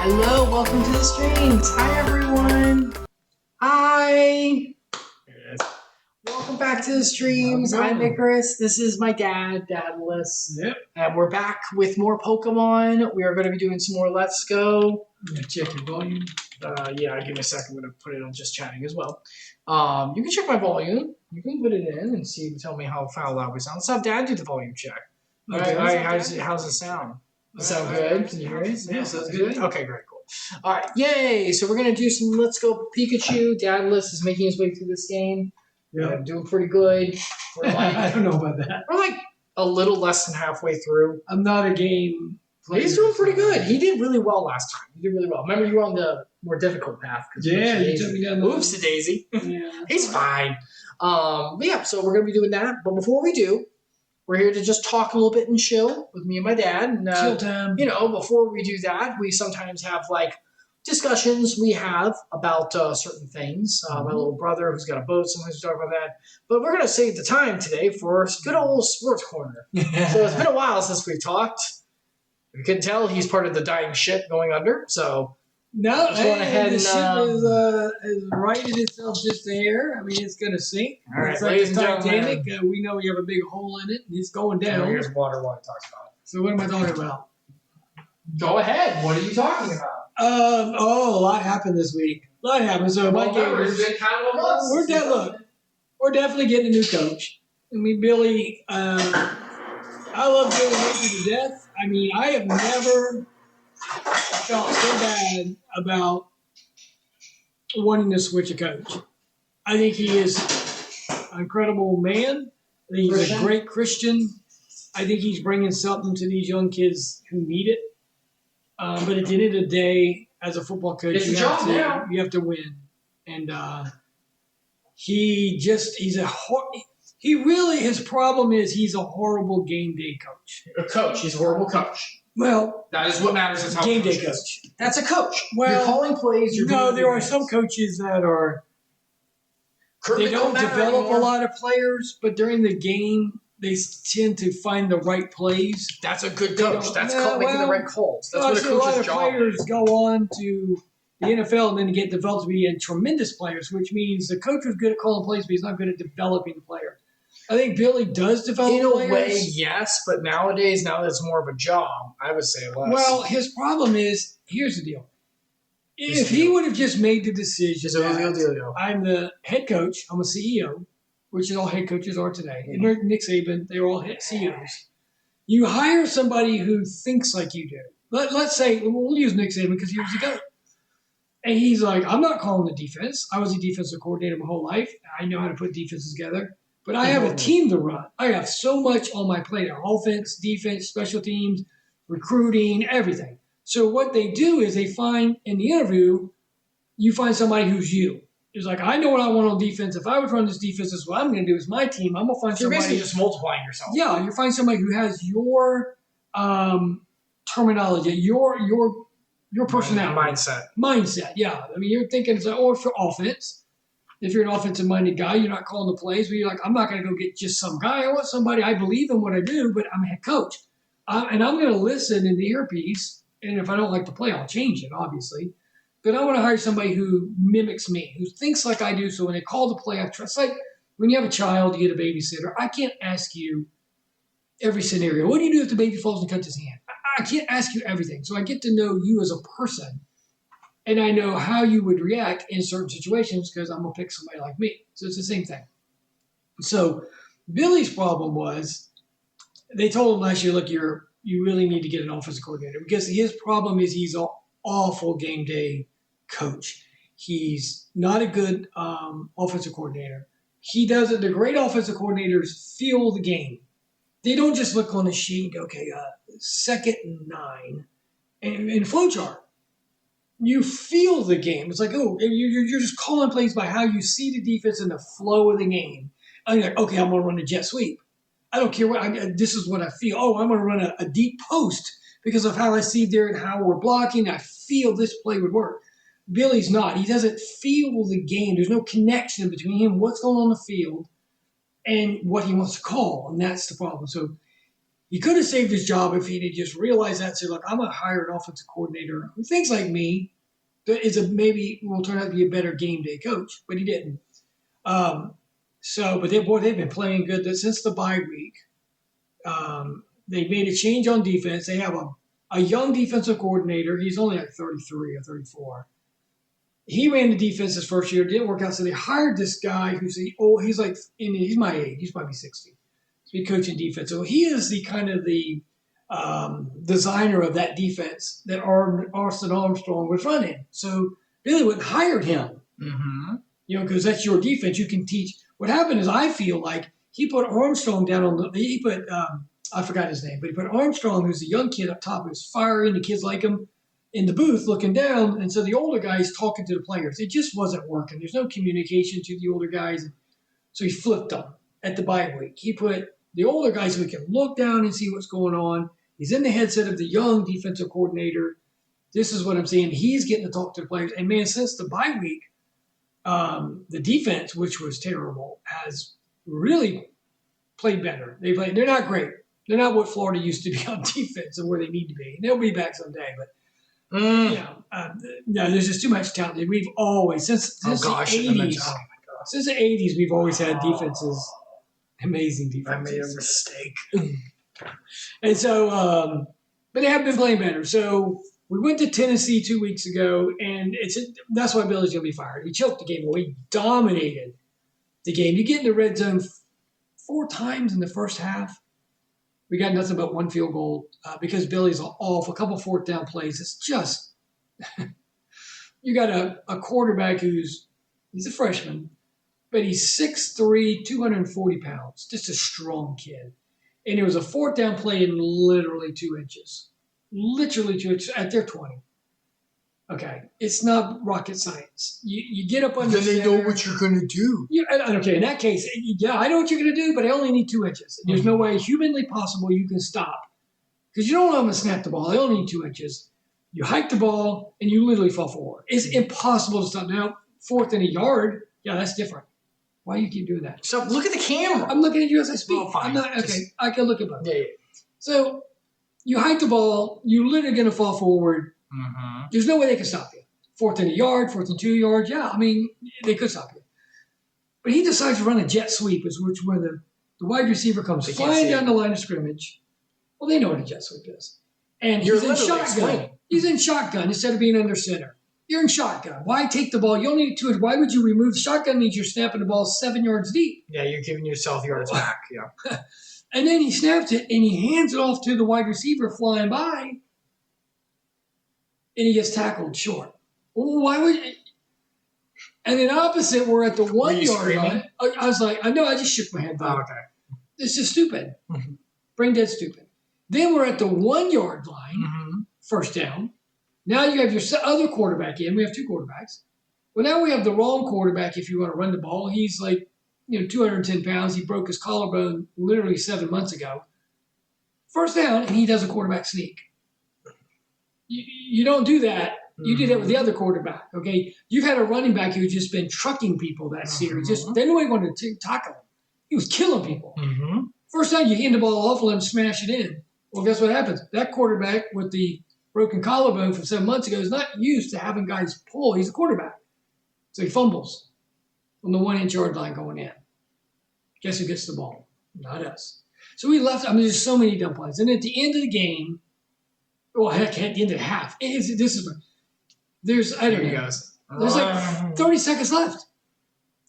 Hello, welcome to the streams. Hi, everyone. Hi. Welcome back to the streams. I'm Icarus. This is my dad, Dadalus. Yep. And we're back with more Pokemon. We are going to be doing some more Let's Go. I'm gonna check your volume. Yeah, give me a second. I'm going to put it on just chatting as well. You can check my volume. You can put it in and see. Tell me how loud we sound. Let's have Dad do the volume check. All right, how's it sound? Does it sound good? Can you hear it? Yeah, sounds good. Okay, great, cool. All right, yay! So we're gonna do some Let's Go Pikachu. Dadalus is making his way through this game. Yeah. I'm doing pretty good. We're I don't know about that. we're like a little less than halfway through. I'm not a game player. He's doing pretty good. He did really well last time. He did really well. Remember, you were on the more difficult path. Yeah, you took me down the Oops, Daisy. Yeah. He's fine. But yeah, so we're gonna be doing that. But before we do, we're here to just talk a little bit and chill with me and my dad. And, Chill time. you know, before we do that, we sometimes have like discussions we have about certain things. My little brother who's got a boat, sometimes we talk about that. But we're going to save the time today for good old sports corner. So it's been a while since we talked. You can tell he's part of the dying ship going under. So No, Just going ahead the and, ship is righted itself just a hair. I mean, it's going to sink. All right, it's like ladies the and gentlemen. Titanic. We know we have a big hole in it, and it's going down. here's water while he talks about So what am I talking about? it. Go ahead. What are you talking about? A lot happened this week. A lot happened. So my Gators, we're definitely getting a new coach. I mean, Billy, I love Billy Mason to death. I mean, I have never felt so bad about wanting to switch a coach. I think he is an incredible man. I think he's a great Christian. I think he's bringing something to these young kids who need it. But at the end of the day, as a football coach, you have to win. And his problem is he's a horrible game day coach. A coach. He's a horrible coach. Well, That is what matters. Is how game day coach coach. is. That's a coach. Well, you're calling plays. There are some coaches that are. They don't develop a lot of players, but during the game, they tend to find the right plays. That's a good coach. That's making the right calls. That's what a lot coach's of job players is. go on to the NFL and then get developed to be tremendous players, which means the coach was good at calling plays, but he's not good at developing the player. I think Billy does develop In a players. way, yes, but nowadays, now that's more of a job, I would say less. Well, his problem is, here's the deal. If he would have just made the decision that I'm the head coach, I'm a CEO, which is all head coaches are today. And Nick Saban, they're all CEOs. You hire somebody who thinks like you do. Let's say, we'll use Nick Saban because he was the GOAT. And he's like, I'm not calling the defense. I was a defensive coordinator my whole life. I know how to put defenses together. But I have a team to run. I have so much on my plate. Offense, defense, special teams, recruiting, everything. So what they do is they find, in the interview, you find somebody who's you. It's like, I know what I want on defense. If I would run this defense, this is what I'm going to do. It's my team. I'm going to find you're somebody. basically just multiplying yourself. Yeah, you find somebody who has your terminology, your personality. Mindset, yeah. I mean, you're thinking, for offense. If you're an offensive-minded guy, you're not calling the plays, but you're like, I'm not going to go get just some guy. I want somebody, I believe in what I do, but I'm a head coach. And I'm going to listen in the earpiece, and if I don't like the play, I'll change it, obviously. But I want to hire somebody who mimics me, who thinks like I do, so when they call the play, I trust. It's like when you have a child, you get a babysitter. I can't ask you every scenario. What do you do if the baby falls and cuts his hand? I can't ask you everything. So I get to know you as a person. And I know how you would react in certain situations because I'm going to pick somebody like me. So it's the same thing. So Billy's problem was they told him last year, look, you really need to get an offensive coordinator because his problem is he's an awful game day coach. He's not a good offensive coordinator. He doesn't. The great offensive coordinators feel the game. They don't just look on the sheet, okay, 2nd and 9, and flow chart. You feel the game. It's like, you're just calling plays by how you see the defense and the flow of the game. And you're like, okay, I'm going to run a jet sweep. I don't care this is what I feel. Oh, I'm going to run a deep post because of how I see there and how we're blocking. I feel this play would work. Billy's not. He doesn't feel the game. There's no connection between him, what's going on the field, and what he wants to call. And that's the problem. So He could have saved his job if he'd just realized that and said, look, I'm going to hire an offensive coordinator who thinks like me, that is maybe will turn out to be a better game day coach, but he didn't. But they've been playing good since the bye week. They made a change on defense. They have a young defensive coordinator. He's only like 33 or 34. He ran the defense his first year. It didn't work out, so they hired this guy he's my age. He's probably 60. To be coaching defense. So he is the kind of the designer of that defense that Austin Armstrong was running. So Billy would hired him. Mm-hmm. Because that's your defense. You can teach. What happened is I feel like he put Armstrong down I forgot his name, but he put Armstrong, who's a young kid up top, who's fiery, and the kids like him, in the booth looking down. And so the older guy's talking to the players. It just wasn't working. There's no communication to the older guys. So he flipped them at the bye week. He put the older guys so he can look down and see what's going on. He's in the headset of the young defensive coordinator. This is what I'm saying. He's getting to talk to the players. And, man, since the bye week, the defense, which was terrible, has really played better. They're not great. They're not what Florida used to be on defense and where they need to be. And they'll be back someday. But, no, there's just too much talent. We've always, since the 80s, since the 80s, we've always had defenses, amazing defenses. I made a mistake. And so, but they have been playing better. So we went to Tennessee 2 weeks ago, and that's why Billy's going to be fired. He choked the game away. He dominated the game. You get in the red zone 4 times in the first half. We got nothing but 1 field goal because Billy's off. A couple 4th down plays. It's just you got a quarterback he's a freshman, but he's 6'3", 240 pounds. Just a strong kid. And it was a 4th down play in literally 2 inches. Literally 2 inches at their 20. Okay. It's not rocket science. You get up under then they know what you're going to do. Okay, in that case, yeah, I know what you're going to do, but I only need 2 inches. There's no way humanly possible you can stop. Because you don't know I'm going to snap the ball. I only need 2 inches. You hike the ball, and you literally fall forward. It's impossible to stop. Now, 4th and a yard, yeah, that's different. Why do you keep doing that? So look at the camera. I'm looking at you as I speak. Oh, fine. I'm not, okay, I can look at both. Yeah. So you hike the ball, you're literally going to fall forward. Mm-hmm. There's no way they can stop you. 4th and a yard, 4th and 2 yards. Yeah, I mean, they could stop you. But he decides to run a jet sweep, where the wide receiver comes flying down the line of scrimmage. Well, they know what a jet sweep is. And he's in shotgun. He's in shotgun instead of being under center. You're in shotgun. Why take the ball? You only need 2. Why would you remove shotgun? Means you're snapping the ball 7 yards deep. Yeah, you're giving yourself yards back. Yeah. And then he snaps it, and he hands it off to the wide receiver flying by, and he gets tackled short. Well, why would you? And then opposite, we're at the 1 yard line. I was like, I know, I just shook my head. Oh, okay. This is stupid. Mm-hmm. Brain dead stupid. Then we're at the 1 yard line, first down. Now you have your other quarterback in. We have 2 quarterbacks. Well, now we have the wrong quarterback if you want to run the ball. He's like, 210 pounds. He broke his collarbone literally 7 months ago. First down, and he does a quarterback sneak. You don't do that. You did that with the other quarterback, okay? You've had a running back who's just been trucking people that series. They nobody wanted to tackle him. He was killing people. Mm-hmm. First time you hand the ball off, let him smash it in. Well, guess what happens? That quarterback with the broken collarbone from 7 months ago is not used to having guys pull. He's a quarterback. So he fumbles on the 1 inch yard line going in. Guess who gets the ball? Not us. So we left. There's so many dumb plays. And at the end of the game, heck, at the end of the half, there's like 30 seconds left.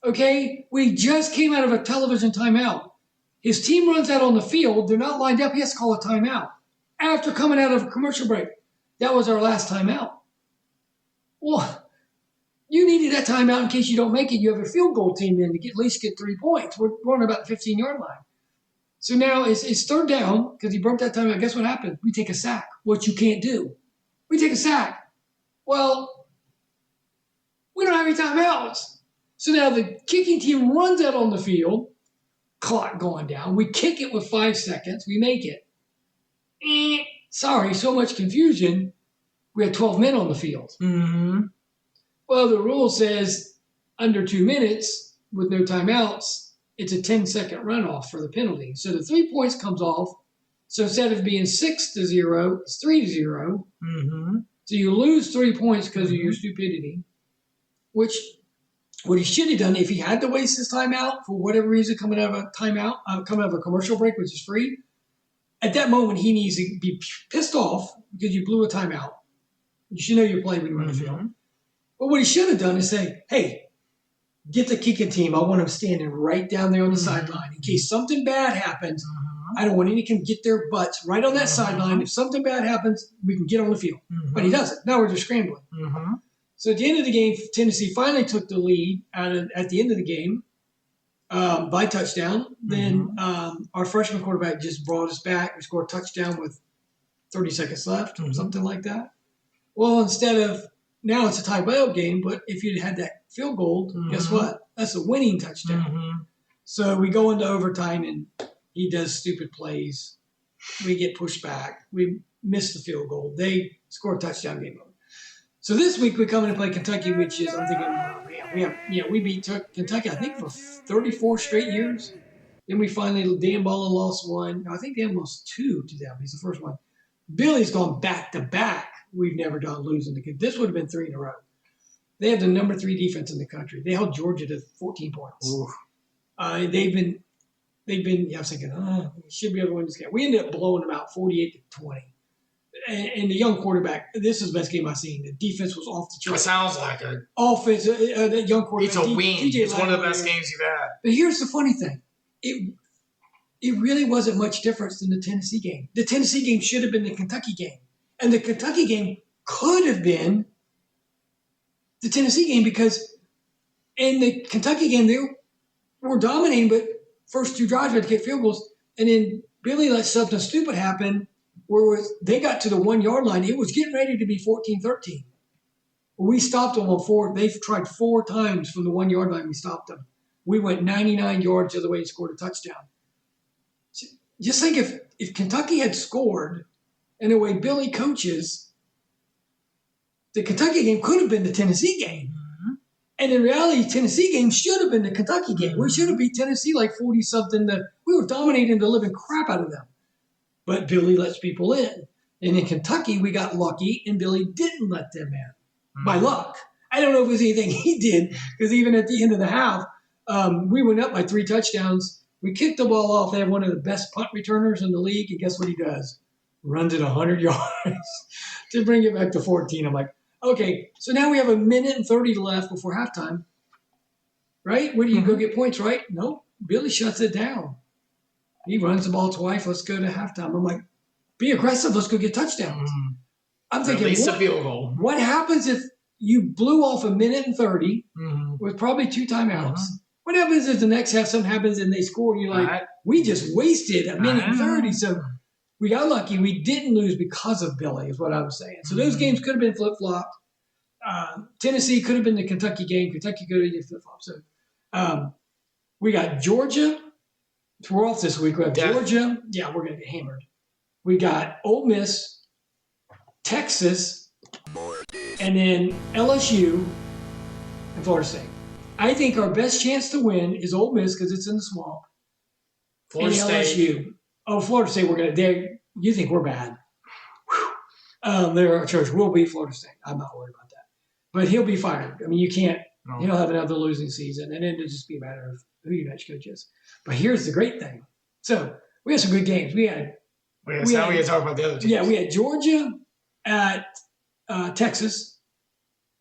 Okay? We just came out of a television timeout. His team runs out on the field. They're not lined up. He has to call a timeout. After coming out of a commercial break. That was our last timeout. Well, you needed that timeout in case you don't make it. You have a field goal team in to at least get 3 points. We're on about the 15-yard line. So now it's third down because he broke that timeout. Guess what happened? We take a sack, which you can't do. We take a sack. Well, we don't have any timeouts. So now the kicking team runs out on the field, clock going down. We kick it with 5 seconds. We make it. Sorry, so much confusion. We had 12 men on the field. Mm-hmm. Well, the rule says under 2 minutes with no timeouts, it's a 10-second runoff for the penalty. So the 3 points comes off. So instead of being 6-0, it's 3-0. Mm-hmm. So you lose 3 points because of your stupidity, which what he should have done if he had to waste his timeout for whatever reason coming out of a timeout, coming out of a commercial break, which is free. At that moment, he needs to be pissed off because you blew a timeout. You should know you're playing when you're on the field. But what he should have done is say, hey, get the kicking team. I want them standing right down there on the sideline. In case something bad happens, I don't want any can get their butts right on that sideline. If something bad happens, we can get on the field. But he doesn't. Now we're just scrambling. So at the end of the game, Tennessee finally took the lead at the end of the game by touchdown. Then our freshman quarterback just brought us back. We scored a touchdown with 30 seconds left, something like that. Well, instead of now it's a tie-ball game, but if you'd had that field goal, guess what? That's a winning touchdown. So we go into overtime, and he does stupid plays. We get pushed back. We miss the field goal. They score a touchdown, game over. So this week we come in and play Kentucky, which is, I'm thinking, oh, man, we beat Kentucky, I think, for 34 straight years. Then we finally, Dan Mullen lost one. I think Dan lost 2 to them. He's the first one. Billy's gone back-to-back. We've never done losing. This would have been 3 in a row. They have the number 3 defense in the country. They held Georgia to 14 points. They've been. I was thinking, we should be able to win this game. We ended up blowing them out 48-20. And the young quarterback, this is the best game I've seen. The defense was off the charts. It sounds like it. Offense, that young quarterback. It's a win. It's one of the best games you've had. But here's the funny thing. It really wasn't much difference than the Tennessee game. The Tennessee game should have been the Kentucky game. And the Kentucky game could have been the Tennessee game because in the Kentucky game, they were dominating, but first 2 drives, we had to get field goals. And then Billy let something stupid happen where they got to the 1-yard line. It was getting ready to be 14-13. We stopped them on 4. They've tried 4 times from the 1-yard line. We stopped them. We went 99 yards the other way and scored a touchdown. Just think if Kentucky had scored and the way Billy coaches, the Kentucky game could have been the Tennessee game. And in reality, Tennessee game should have been the Kentucky game. We should have beat Tennessee like 40-something. We were dominating the living crap out of them. But Billy lets people in. And in Kentucky, we got lucky, and Billy didn't let them in. By luck. I don't know if it was anything he did, because even at the end of the half, we went up by 3 touchdowns. We kicked the ball off. They have one of the best punt returners in the league, and guess what he does? Runs it 100 yards to bring it back to 14. I'm like, okay, so now we have 1:30 left before halftime, right? Where do you go get points, right? No, Billy shuts it down. He runs the ball twice. Let's go to halftime. I'm like, be aggressive. Let's go get touchdowns. I'm thinking, at least a field goal. What happens if you blew off 1:30 with probably 2 timeouts? What happens if the next half something happens and they score and you're like, we just wasted 1:30. So we got lucky. We didn't lose because of Billy is what I was saying. So those games could have been flip-flopped. Tennessee could have been the Kentucky game. Kentucky could have been flip-flopped. So we got Georgia. We're off this week. We have Georgia. Yeah, we're going to get hammered. We got Ole Miss, Texas, and then LSU and Florida State. I think our best chance to win is Ole Miss because it's in the swamp. Florida State. LSU. Oh, Florida State, we're going to – you think we're bad. They're our church. We'll beat Florida State. I'm not worried about that. But he'll be fired. I mean, you can't – he'll have another losing season, and then it'll just be a matter of who your next coach is. But here's the great thing. So we had some good games. We had now we got to talk about the other teams. Yeah, we had Georgia at Texas,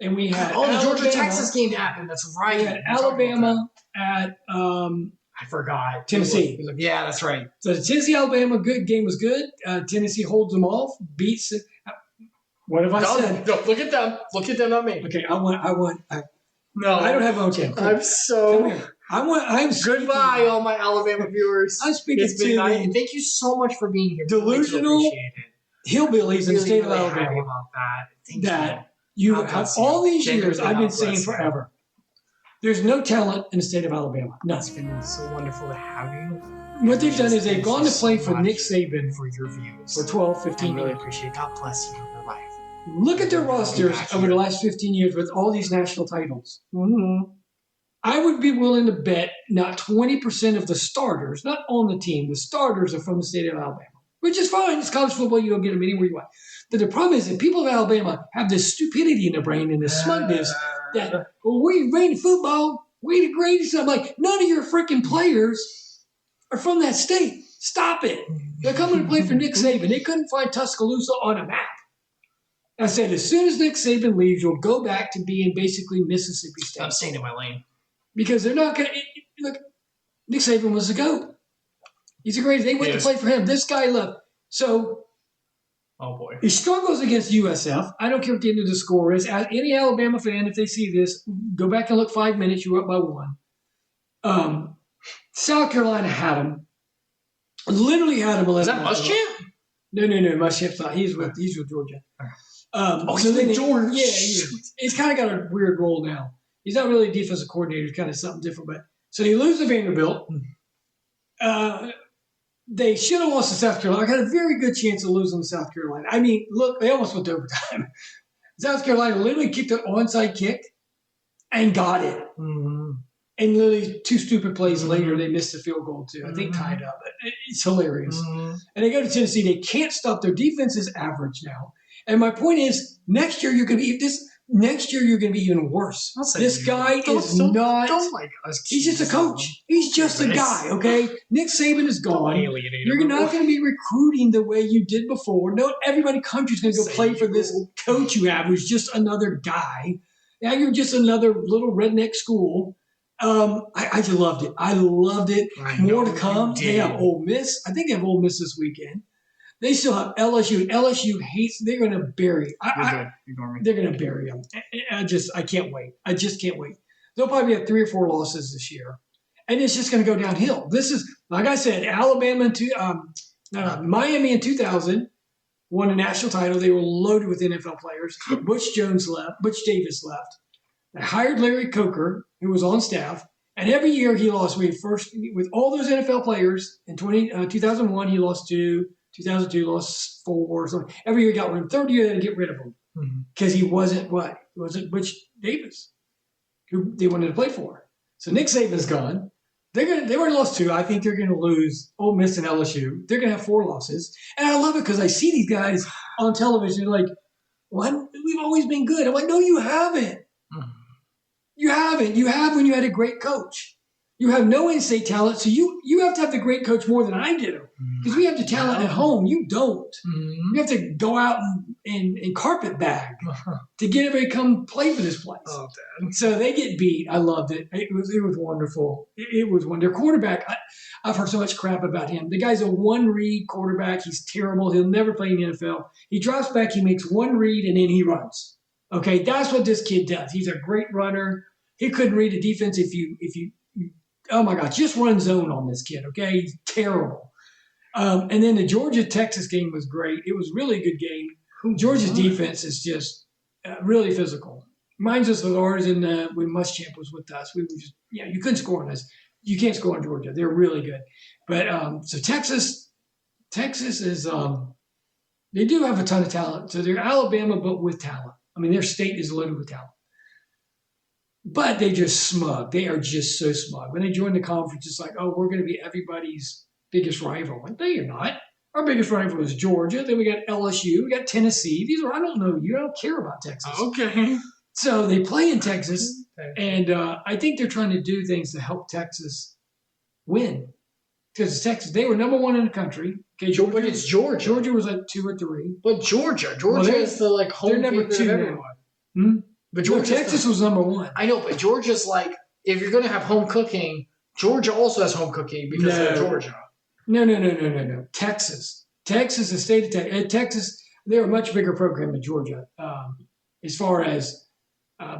and we had the Georgia-Texas game happened. That's right. We had Alabama at I forgot. Tennessee. Yeah, that's right. So the Tennessee-Alabama game was good. Tennessee holds them off, beats – what have I said? No, look at them. Look at them, not me. Okay, I don't have my own channel. I'm so – Come here. I'm goodbye, all my Alabama viewers. I'm speaking it's been nice. Thank you so much for being here. Delusional hillbillies in the state of really Alabama. Happy about that. Thank you have all these years I've been saying forever. There's no talent in the state of Alabama. It's been so wonderful to have you. What they've done is they've gone to play for Nick Saban for your views for 12, 15 years. I really appreciate it. God bless you in your life. Look at their rosters over the last 15 years with all these national titles. I would be willing to bet not 20% of the starters, not on the team, the starters are from the state of Alabama. which is fine. It's college football. You don't get them anywhere you want. But the problem is that people in Alabama have this stupidity in their brain and this smugness that, well, we ranked football. We the greatest. I'm like, none of your freaking players are from that state. Stop it. They're coming to play for Nick Saban. They couldn't find Tuscaloosa on a map. I said, as soon as Nick Saban leaves, you'll go back to being basically Mississippi State. I'm staying in my lane. Because they're not going to – look, Nick Saban was the GOAT. He's the greatest. They went to play for him. This guy left. So oh boy, he struggles against USF. I don't care what the end of the score is. As any Alabama fan, if they see this, go back and look 5 minutes. You're up by 1. South Carolina had him. Literally had him 11. Is that Muschamp? No. Muschamp's not. He's with Georgia. He's with Georgia. Yeah, he's kind of got a weird role now. He's not really a defensive coordinator. He's kind of something different. But so they lose to Vanderbilt. They should have lost to South Carolina. I had a very good chance of losing to South Carolina. I mean, look, they almost went to overtime. South Carolina literally kicked an onside kick and got it. Mm-hmm. And literally 2 stupid plays later, they missed a field goal too. I think tied up. It's hilarious. Mm-hmm. And they go to Tennessee. They can't stop. Their defense is average now. And my point is, next year you're going to be even worse. This guy is not. Don't like us. He's just a coach. He's just a guy. Okay, Nick Saban is gone. You're not going to be recruiting the way you did before. No, everybody in the country is going to go play for this coach you have, who's just another guy. Now you're just another little redneck school. I just loved it. I loved it. More to come. They have Ole Miss. I think they have Ole Miss this weekend. They still have LSU. LSU hates. They're going to bury. They're going to bury them. I can't wait. I just can't wait. They'll probably have 3 or 4 losses this year, and it's just going to go downhill. This is, like I said, Miami in 2000 won a national title. They were loaded with NFL players. Butch Davis left. They hired Larry Coker, who was on staff, and every year he lost. With all those NFL players in 2001, he lost 2. 2002 lost 4 or something. Every year he got rid. Third year they had to get rid of him because he wasn't what? He wasn't Butch Davis, who they wanted to play for. So Nick Saban's gone. They already lost 2. I think they're going to lose Ole Miss and LSU. They're going to have 4 losses, and I love it because I see these guys on television like, "Well, we've always been good." I'm like, "No, you haven't. You haven't. You have when you had a great coach." You have no in-state talent, so you have to have the great coach more than I do. Because we have the talent at home. You don't. You have to go out and carpet bag to get everybody to come play for this place. Oh, Dad. So they get beat. I loved it. It was wonderful. It was wonderful. Their quarterback, I've heard so much crap about him. The guy's a one-read quarterback. He's terrible. He'll never play in the NFL. He drops back, he makes 1 read, and then he runs. Okay, that's what this kid does. He's a great runner. He couldn't read a defense if you oh my God, just run zone on this kid, okay? He's terrible. And then the Georgia-Texas game was great. It was really a good game. Georgia's defense is just really physical. Mine's just with ours, and when Muschamp was with us, we were just, you couldn't score on us. You can't score on Georgia. They're really good. But so Texas is, they do have a ton of talent. So they're Alabama, but with talent. I mean, their state is loaded with talent. But they're just smug. They are just so smug. When they join the conference, it's like, oh, we're going to be everybody's biggest rival. Like, no, you're not. Our biggest rival is Georgia. Then we got LSU. We got Tennessee. I don't know you. I don't care about Texas. Okay. So they play in Texas, and I think they're trying to do things to help Texas win. Because Texas, they were number 1 in the country. Okay, But it's Georgia. Georgia was like 2 or 3. But Georgia is the home they're number 2 of everyone. But Texas was number 1. I know, but Georgia's like, if you're going to have home cooking, Georgia also has home cooking because they're Georgia. No. Texas, the state of Texas. Texas, they're a much bigger program than Georgia. As far as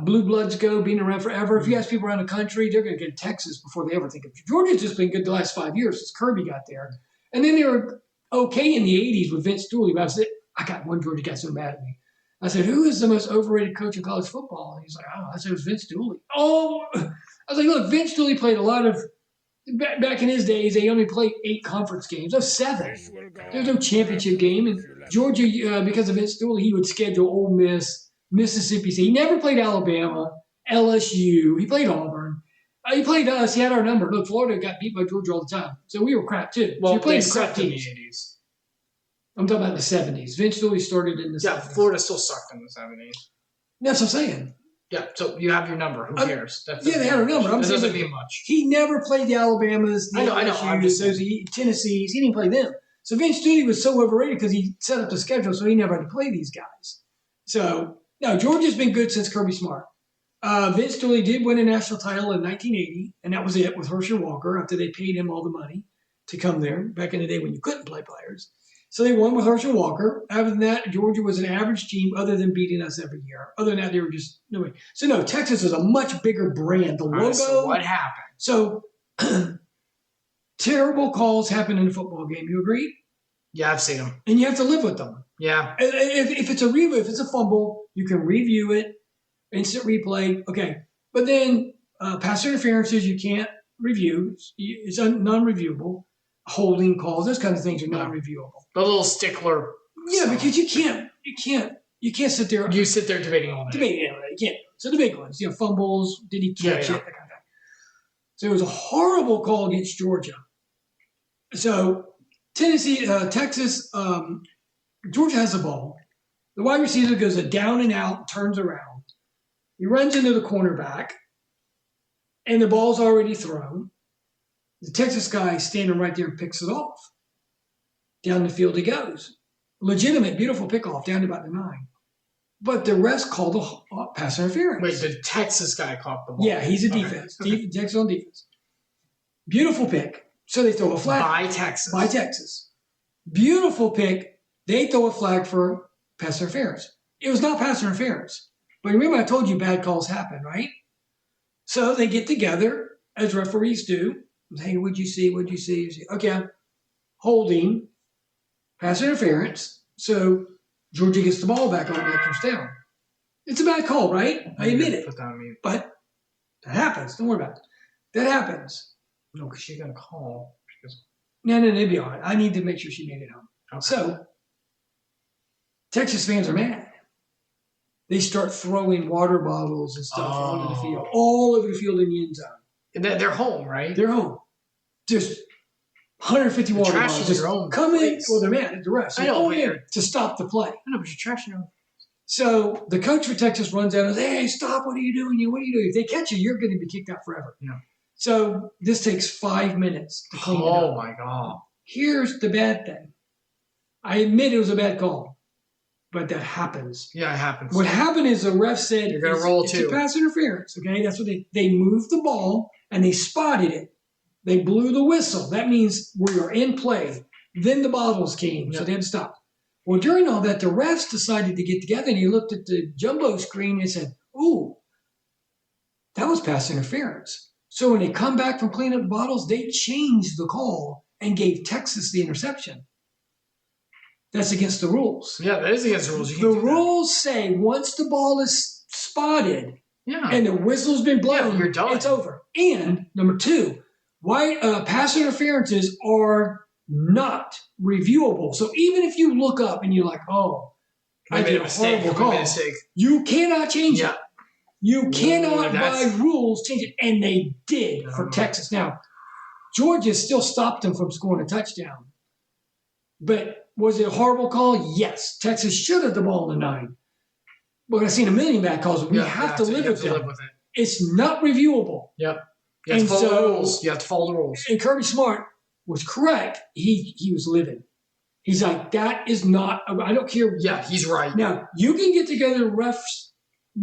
blue bloods go, being around forever. If you ask people around the country, they're going to get Texas before they ever think of Georgia's just been good the last 5 years since Kirby got there. And then they were okay in the 80s with Vince Dooley. But I got one Georgia guy so mad at me. I said, who is the most overrated coach in college football? And he's like, I said, it was Vince Dooley. Oh, I was like, look, Vince Dooley played a lot of, back in his days, they only played 8 conference games. 7. There's no championship game. And Georgia, because of Vince Dooley, he would schedule Ole Miss, Mississippi State. He never played Alabama, LSU. He played Auburn. He played us. He had our number. Look, Florida got beat by Georgia all the time. So we were crap too. Well, so they sucked in the 80s. I'm talking about the 70s. Vince Dooley started in the 70s. Yeah, Florida still sucked in the 70s. That's what I'm saying. Yeah, so you have your number. Who cares? Yeah, they had a number. That doesn't mean much. He never played the Alabamas, the I know. I'm just Tennessees. He didn't play them. So Vince Dooley was so overrated because he set up the schedule, so he never had to play these guys. So, no, Georgia's been good since Kirby Smart. Vince Dooley did win a national title in 1980, and that was it with Herschel Walker after they paid him all the money to come there back in the day when you couldn't play players. So they won with Herschel Walker. Other than that, Georgia was an average team other than beating us every year. Other than that, they were just no way. So, no, Texas is a much bigger brand. The logo. So what happened? So, terrible calls happen in a football game. You agree? Yeah, I've seen them. And you have to live with them. Yeah. If it's a fumble, you can review it, instant replay. Okay. But then pass interferences, you can't review. It's non-reviewable. Holding calls, those kind of things are non-reviewable. The little stickler. Yeah, because you can't sit there. You sit there debating all day. You can't. So the big ones, fumbles, did he catch it, that kind of thing. So it was a horrible call against Georgia. So Texas, Georgia has the ball. The wide receiver goes a down and out, turns around. He runs into the cornerback, and the ball's already thrown. The Texas guy standing right there and picks it off. Down the field he goes. Legitimate, beautiful pickoff down to about the 9. But the rest called the pass interference. Wait, the Texas guy caught the ball. Yeah, he's a defense. Okay. Texas on defense. Beautiful pick. So they throw a flag. By Texas. Beautiful pick. They throw a flag for pass interference. It was not pass interference. But remember I told you bad calls happen, right? So they get together, as referees do. Hey, what'd you see? What'd you see? Okay, holding, pass interference. So Georgia gets the ball back on that first down. It's a bad call, right? I admit it. But that happens. Don't worry about it. That happens. No, because she's going to call. No, they'd be all right. I need to make sure she made it home. Okay. So Texas fans are mad. They start throwing water bottles and stuff onto the field, all over the field in the end zone. And they're home, right? They're home. Just 150 water bottles. Just come in. Well, they're mad at the refs. I know. To stop the play. I know, but you're trashing them. So the coach for Texas runs out and says, hey, stop. What are you doing? What are you doing? If they catch you, you're going to be kicked out forever. Yeah. So this takes 5 minutes to clean it up. Oh, my God. Here's the bad thing. I admit it was a bad call. But that happens. Yeah, it happens. What happened is the ref said you're going to roll too. It's a pass interference. Okay, that's what they moved the ball and they spotted it. They blew the whistle. That means we are in play. Then the bottles came, so they had to stop. Well, during all that, the refs decided to get together and he looked at the jumbo screen and said, "Ooh, that was pass interference." So when they come back from cleaning up the bottles, they changed the call and gave Texas the interception. That's against the rules. Yeah, that is against the rules. The rules say once the ball is spotted and the whistle's been blown, you're done. It's over. And number 2, pass interferences are not reviewable. So even if you look up and you're like, oh, I did a horrible call, you cannot change it. You cannot, by rules, change it. And they did for Texas. Now, Georgia still stopped them from scoring a touchdown. But was it a horrible call? Yes. Texas should have the ball in the 9. But I've seen a million bad calls. We have to live with them. It's not reviewable. Yep. You have to follow the rules. You have to follow the rules. And Kirby Smart was correct. He was livid. He's like, that is not, I don't care. Yeah, he's right. Now, you can get together refs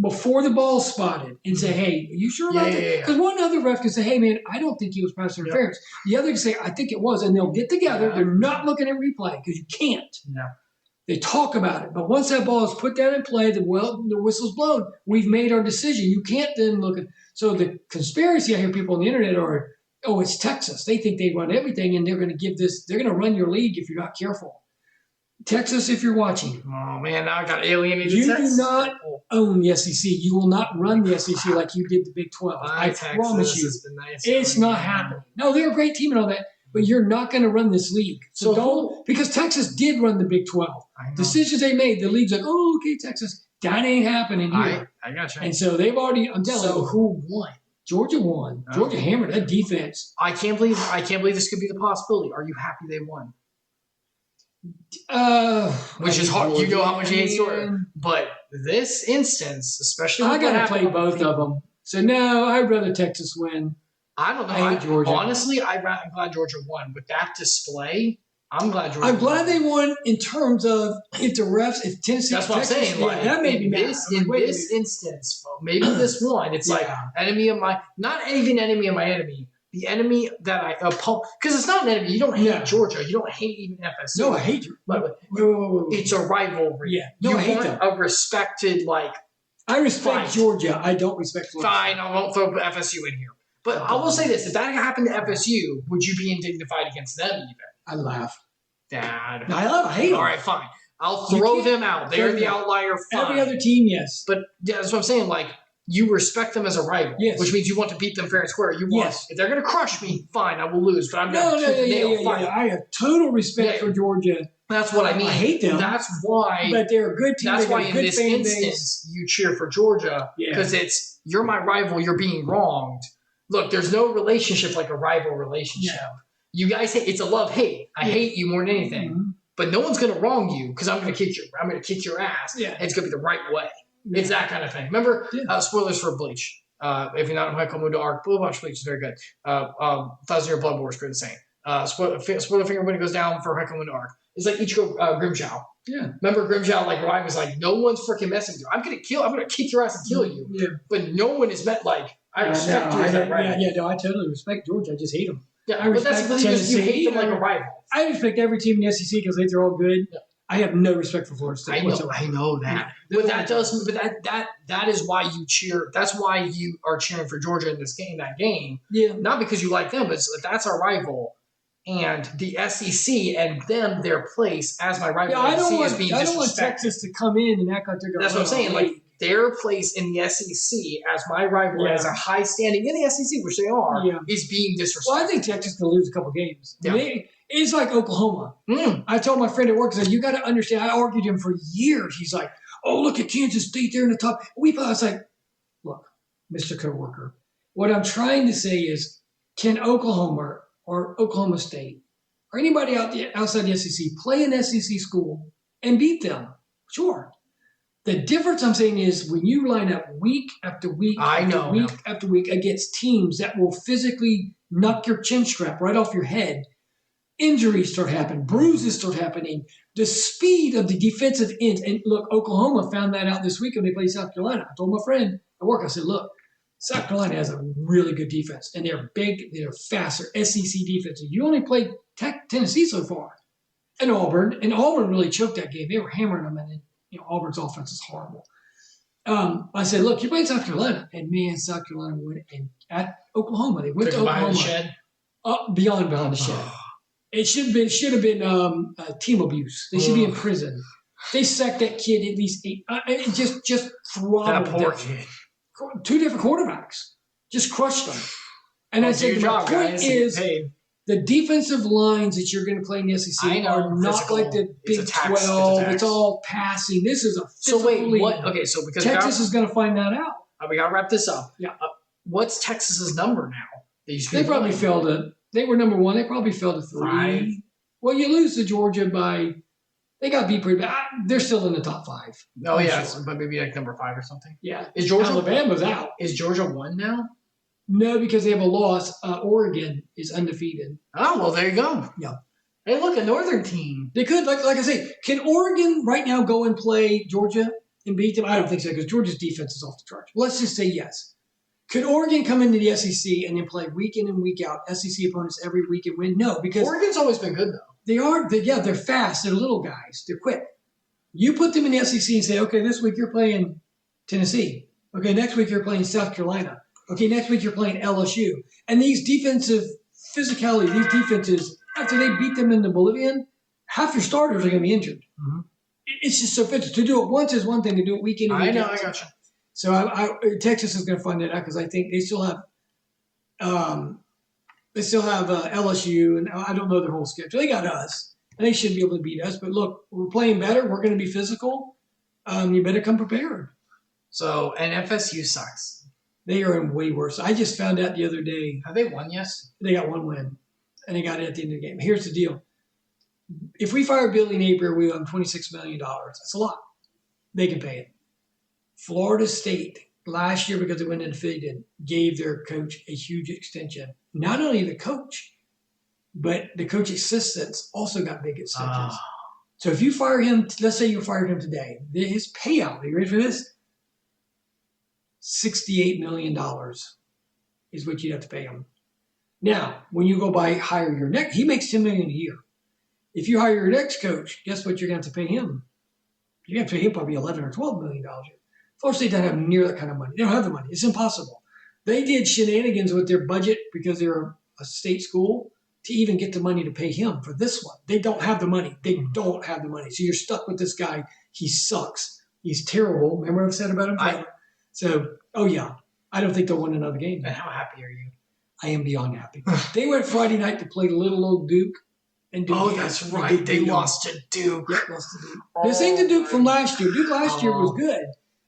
before the ball's spotted and say, hey, are you sure about that? Because one other ref can say, hey, man, I don't think he was pass interference. The other can say, I think it was. And they'll get together. They're not looking at replay because you can't. No. They talk about it. But once that ball is put down in play, the whistle's blown. We've made our decision. You can't then look at. So the conspiracy I hear people on the internet are, oh, it's Texas. They think they run everything and they're going to give this. They're going to run your league if you're not careful. Texas, if you're watching. Oh, man, now I got alienated. You do not own the SEC. You will not run the SEC like you did the Big 12. I promise you. It's not happening. No, they're a great team and all that, but you're not going to run this league. So don't, because Texas did run the Big 12. Decisions they made, the league's like, oh, okay, Texas. That ain't happening here. I got you. And so they've already, I'm telling you. So who won? Georgia won. Georgia hammered that defense. I can't believe this could be the possibility. Are you happy they won? Which is hard. You know how much you hate Georgia. But this instance, especially I got to play both of them. So, no, I'd rather Texas win. I don't know. I hate Georgia. Honestly, I'm glad Georgia won. With that display, I'm glad Georgia won. I'm glad they won in terms of if the refs, if Tennessee... That's what Texas, I'm saying. Like, that made me mad. In this instance, maybe this one, it's like enemy of my... Not even enemy of my enemy. The enemy that I oppose, because it's not an enemy. You don't hate Georgia. You don't hate even FSU. No, I hate you. But it's a rivalry. Yeah, no, I hate them. A respected I respect Georgia. I don't respect Florida. Fine, I won't throw FSU in here. But I will say this: if that happened to FSU, would you be indignified against them even? I laugh. Dad. I laugh. I hate them. All right, fine. I'll throw them out. They're the outlier. Fine. Every other team, yes. But that's what I'm saying. You respect them as a rival, which means you want to beat them fair and square. You want, if they're going to crush me, fine, I will lose, but I'm not yeah. I have total respect for Georgia. That's what I mean. I hate them. That's why. But they're a good team. That's why in this instance you cheer for Georgia because you're my rival. You're being wronged. Look, there's no relationship like a rival relationship. Yeah. You guys say it's a love-hate. I hate you more than anything, but no one's going to wrong you because I'm going to kick your ass. Yeah. And it's going to be the right way. It's that kind of thing. Remember, spoilers for Bleach. If you're not in High School to Arc, Blue Watch Bleach is very good. 1,000-Year Blood War is good, insane. Spoiler finger when it goes down for High School to Arc. It's like Ichigo Grimshaw. Yeah. Remember Grimshaw, Ryan was like, no one's freaking messing with you. I'm gonna kick your ass and kill you. Yeah. But no one is met I respect you as that rival. No, I totally respect Georgia. I just hate them. Yeah, but that's because you hate them like a rival. I respect every team in the SEC because I think they're all good. Yeah. I have no respect for Florida State. I know that. But that is why you cheer. That's why you are cheering for Georgia in this game. That game. Yeah. Not because you like them, but that's our rival. And the SEC and their place as my rival. Yeah, I don't want Texas to come in and act like they're going to. That's what I'm saying. Their place in the SEC as my rival as a high standing in the SEC, which they are, is being disrespected. Well, I think Texas can lose a couple games. Yeah. It's like Oklahoma. I told my friend at work, I said, you got to understand, I argued him for years. He's like, oh, look at Kansas State there in the top. I was like, look, Mr. Coworker, what I'm trying to say is, can Oklahoma or Oklahoma State or anybody outside the SEC play an SEC school and beat them? Sure. The difference I'm saying is when you line up week after week after week against teams that will physically knock your chin strap right off your head, injuries start happening, bruises start happening, the speed of the defensive ends. And look, Oklahoma found that out this week when they played South Carolina. I told my friend at work, I said, look, South Carolina has a really good defense, and they're big, they're faster, SEC defense. You only played Tennessee so far, and Auburn really choked that game. They were hammering them, and then Auburn's offense is horrible. I said, look, you're playing South Carolina, and man, South Carolina went and at Oklahoma. They went to Oklahoma. Beyond the shed. It should have been team abuse. They should be in prison. They sacked that kid at least 8. Just throttled that poor kid. 2 different quarterbacks just crushed them. And I said, my point is, the defensive lines that you're going to play in the SEC are not like the Big 12. It's all passing. This is a physical league. Okay, so because Texas is going to find that out. We got to wrap this up. Yeah. What's Texas's number now? They probably failed it. They were number 1. They probably fell to 3. 5. Well, you lose to Georgia by – they got beat pretty bad. They're still in the top 5. Oh, yeah. Sure. But maybe number 5 or something. Yeah. Is Georgia Alabama's out. Is Georgia 1 now? No, because they have a loss. Oregon is undefeated. Oh, well, there you go. Yeah. Hey, look, a northern team. They could. Like I say, can Oregon right now go and play Georgia and beat them? I don't think so because Georgia's defense is off the charts. Let's just say yes. Could Oregon come into the SEC and then play week in and week out SEC opponents every week and win? No, because Oregon's always been good, though. They are. They're fast. They're little guys. They're quick. You put them in the SEC and say, okay, this week you're playing Tennessee. Okay, next week you're playing South Carolina. Okay, next week you're playing LSU. And these defensive physicality, these defenses, after they beat them in the Bolivian, half your starters are going to be injured. Mm-hmm. It's just so fast. To do it once is one thing. To do it week in and week out. I got you. So Texas is going to find that out because I think they still have LSU, and I don't know their whole schedule. They got us, and they should be able to beat us. But look, we're playing better. We're going to be physical. You better come prepared. So, and FSU sucks. They are in way worse. I just found out the other day. Have they won yet? They got 1 win, and they got it at the end of the game. Here's the deal. if we fire Billy Napier, we owe him $26 million. That's a lot. They can pay it. Florida State, last year, because they went undefeated, gave their coach a huge extension. Not only the coach, but the coach assistants also got big extensions. So if you fire him, let's say you fired him today, his payout, are you ready for this? $68 million is what you'd have to pay him. Now, when you go hire your next, he makes $10 million a year. If you hire your next coach, guess what you're going to have to pay him? You're going to pay him probably $11 or $12 million a year. Florida State doesn't have near that kind of money. They don't have the money. It's impossible. They did shenanigans with their budget because they're a state school to even get the money to pay him for this one. They don't have the money. They don't have the money. So you're stuck with this guy. He sucks. He's terrible. Remember what I've said about him? Yeah. I don't think they'll win another game. And how happy are you? I am beyond happy. They went Friday night to play little old Duke. And Duke that's right. They lost to Duke. Yep, lost to Duke. This ain't the Duke from last year. Duke last year was good.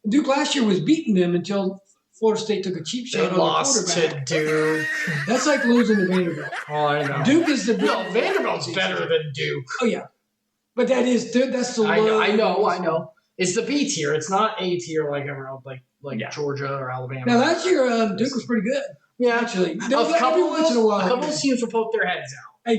Duke last year was beating them until Florida State took a cheap shot on the quarterback. To Duke. That's like losing to Vanderbilt. Oh, I know. Duke is the Vanderbilt's better than Duke. Oh yeah, but that's the low. I know. It's the B tier. It's not A tier like everyone like Georgia or Alabama. Now last year Duke was pretty good. Yeah, actually, a couple of teams will poke their heads out.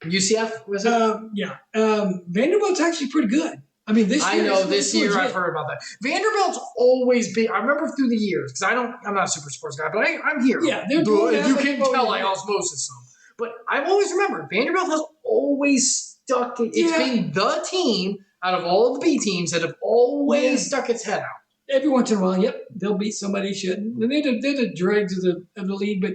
UCF was it? Vanderbilt's actually pretty good. I mean, this year. This year I've heard about that. Vanderbilt's always been. I remember through the years because I'm not a super sports guy, but I'm here. Yeah, you can tell I osmosis some. But I've always remembered Vanderbilt has always stuck. It's been the team out of all the B teams that have always stuck its head out. Every once in a while, they'll beat somebody they shouldn't. And they're the dregs of the league, but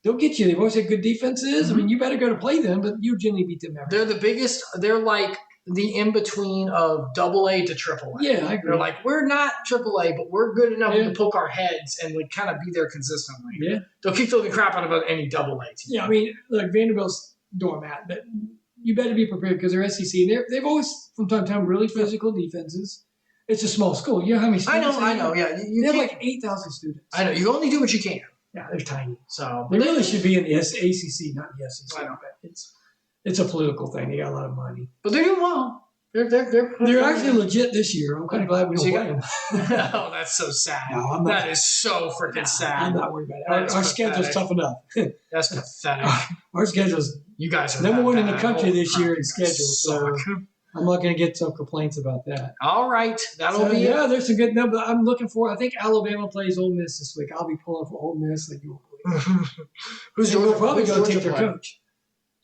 they'll get you. They've always had good defenses. Mm-hmm. I mean, you better go to play them, but you generally beat them every They're the biggest. They're like the in-between of AA to AAA. Yeah, I agree. They're like, we're not AAA, but we're good enough to poke our heads and kind of be there consistently. Yeah. They'll kick the crap out of any AA team. Yeah, I mean, like Vanderbilt's doormat, but you better be prepared because they're SEC. And they've always, from time to time, really physical defenses. It's a small school. You know how many students I know. Yeah, they have like 8,000 students. I know. You only do what you can. Yeah, they're tiny. So they really should be in the ACC, not the SEC. I know. But it's a political thing. They got a lot of money. But they're doing well. They're actually legit this year. I'm kind of glad we don't play them. Oh, that's so sad. No, that is so freaking sad. I'm not worried about it. Our schedule's tough enough. That's pathetic. Our schedule's you guys are number one in the country this year in schedule. So I'm not going to get some complaints about that. All right, that'll be it. There's some good numbers. I'm looking for. I think Alabama plays Ole Miss this week. I'll be pulling for Ole Miss like you will believe. Who's Georgia? We'll probably go take their coach.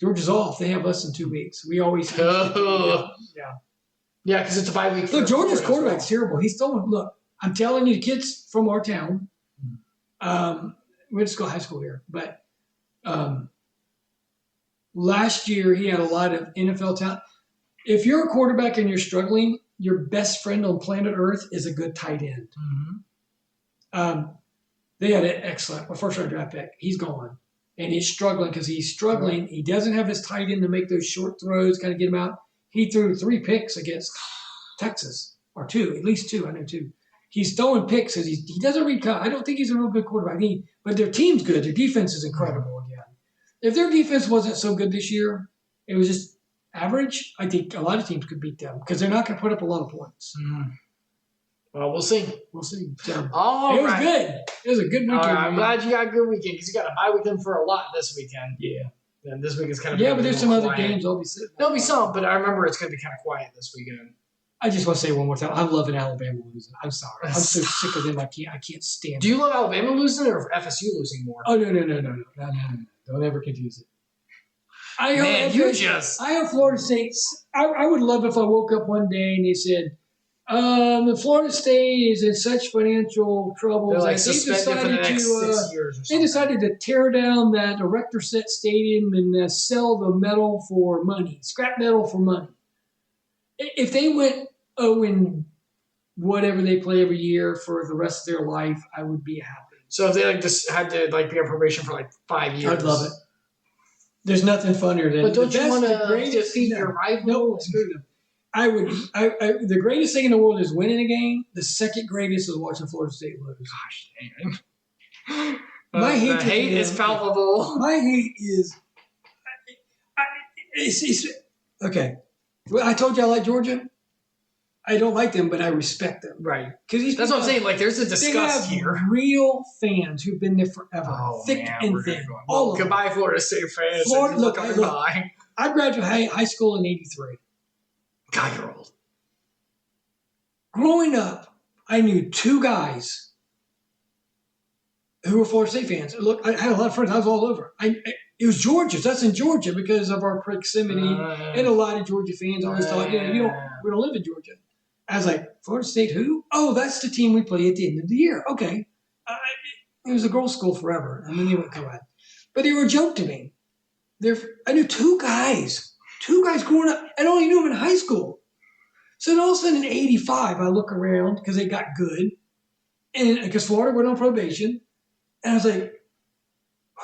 Georgia's off. They have less than 2 weeks. We always yeah, because it's a bye week. Look, Georgia's quarterback's terrible. He's throwing. Look, I'm telling you, the kids from our town. We went to school, high school here, but last year he had a lot of NFL talent. If you're a quarterback and you're struggling, your best friend on planet Earth is a good tight end. Mm-hmm. They had an excellent first-round draft pick. He's gone. And he's struggling because he's struggling. Right. He doesn't have his tight end to make those short throws, kind of get him out. He threw 3 picks against Texas, or 2, at least 2. I know 2. He's throwing picks because he doesn't read. I don't think he's a real good quarterback. But their team's good. Their defense is incredible again. If their defense wasn't so good this year, it was just average, I think a lot of teams could beat them because they're not going to put up a lot of points. Mm. Well, we'll see. We'll see. So, it was good. It was a good weekend. I'm glad you got a good weekend because you got a bye weekend for a lot this weekend. Yeah. And this week is kind of but there's some other games I'll be sitting. There'll be some, but I remember it's going to be kind of quiet this weekend. I just want to say one more time, I'm loving Alabama losing. I'm sorry. I'm so sick of them. I can't stand. Do you love Alabama losing or FSU losing more? Oh no! Don't ever confuse it. I hope Florida State. I would love if I woke up one day and they said, Florida State is in such financial trouble that they decided to tear down that Erector Set Stadium and sell the metal for money, scrap metal for money. If they went in whatever they play every year for the rest of their life, I would be happy. So if they just had to be on probation for 5 years, I'd love it. The's nothing funnier than. But don't you want to defeat your rival? No, screw them. The greatest thing in the world is winning a game. The second greatest is watching Florida State lose. Gosh dang. My hate is palpable. My hate is. Okay. Well, I told you I like Georgia. I don't like them, but I respect them. Right. Because that's what I'm saying. Like, there's a disgust they have here. Real fans who've been there forever, thick and thin. All of them. Goodbye, Florida State fans. Florida, look, I graduated high school in '83. God, you're old. Growing up, I knew two guys who were Florida State fans. Look, I had a lot of friends. I was all over. It was Georgia's. That's in Georgia because of our proximity, and a lot of Georgia fans always thought, we don't live in Georgia. I was like, Florida State who? Oh, that's the team we play at the end of the year. Okay. It was a girls' school forever, and then they went co-ed. But they were a joke to me. I knew two guys growing up, and I only knew them in high school. So then all of a sudden in '85, I look around because they got good, and because Florida went on probation, and I was like,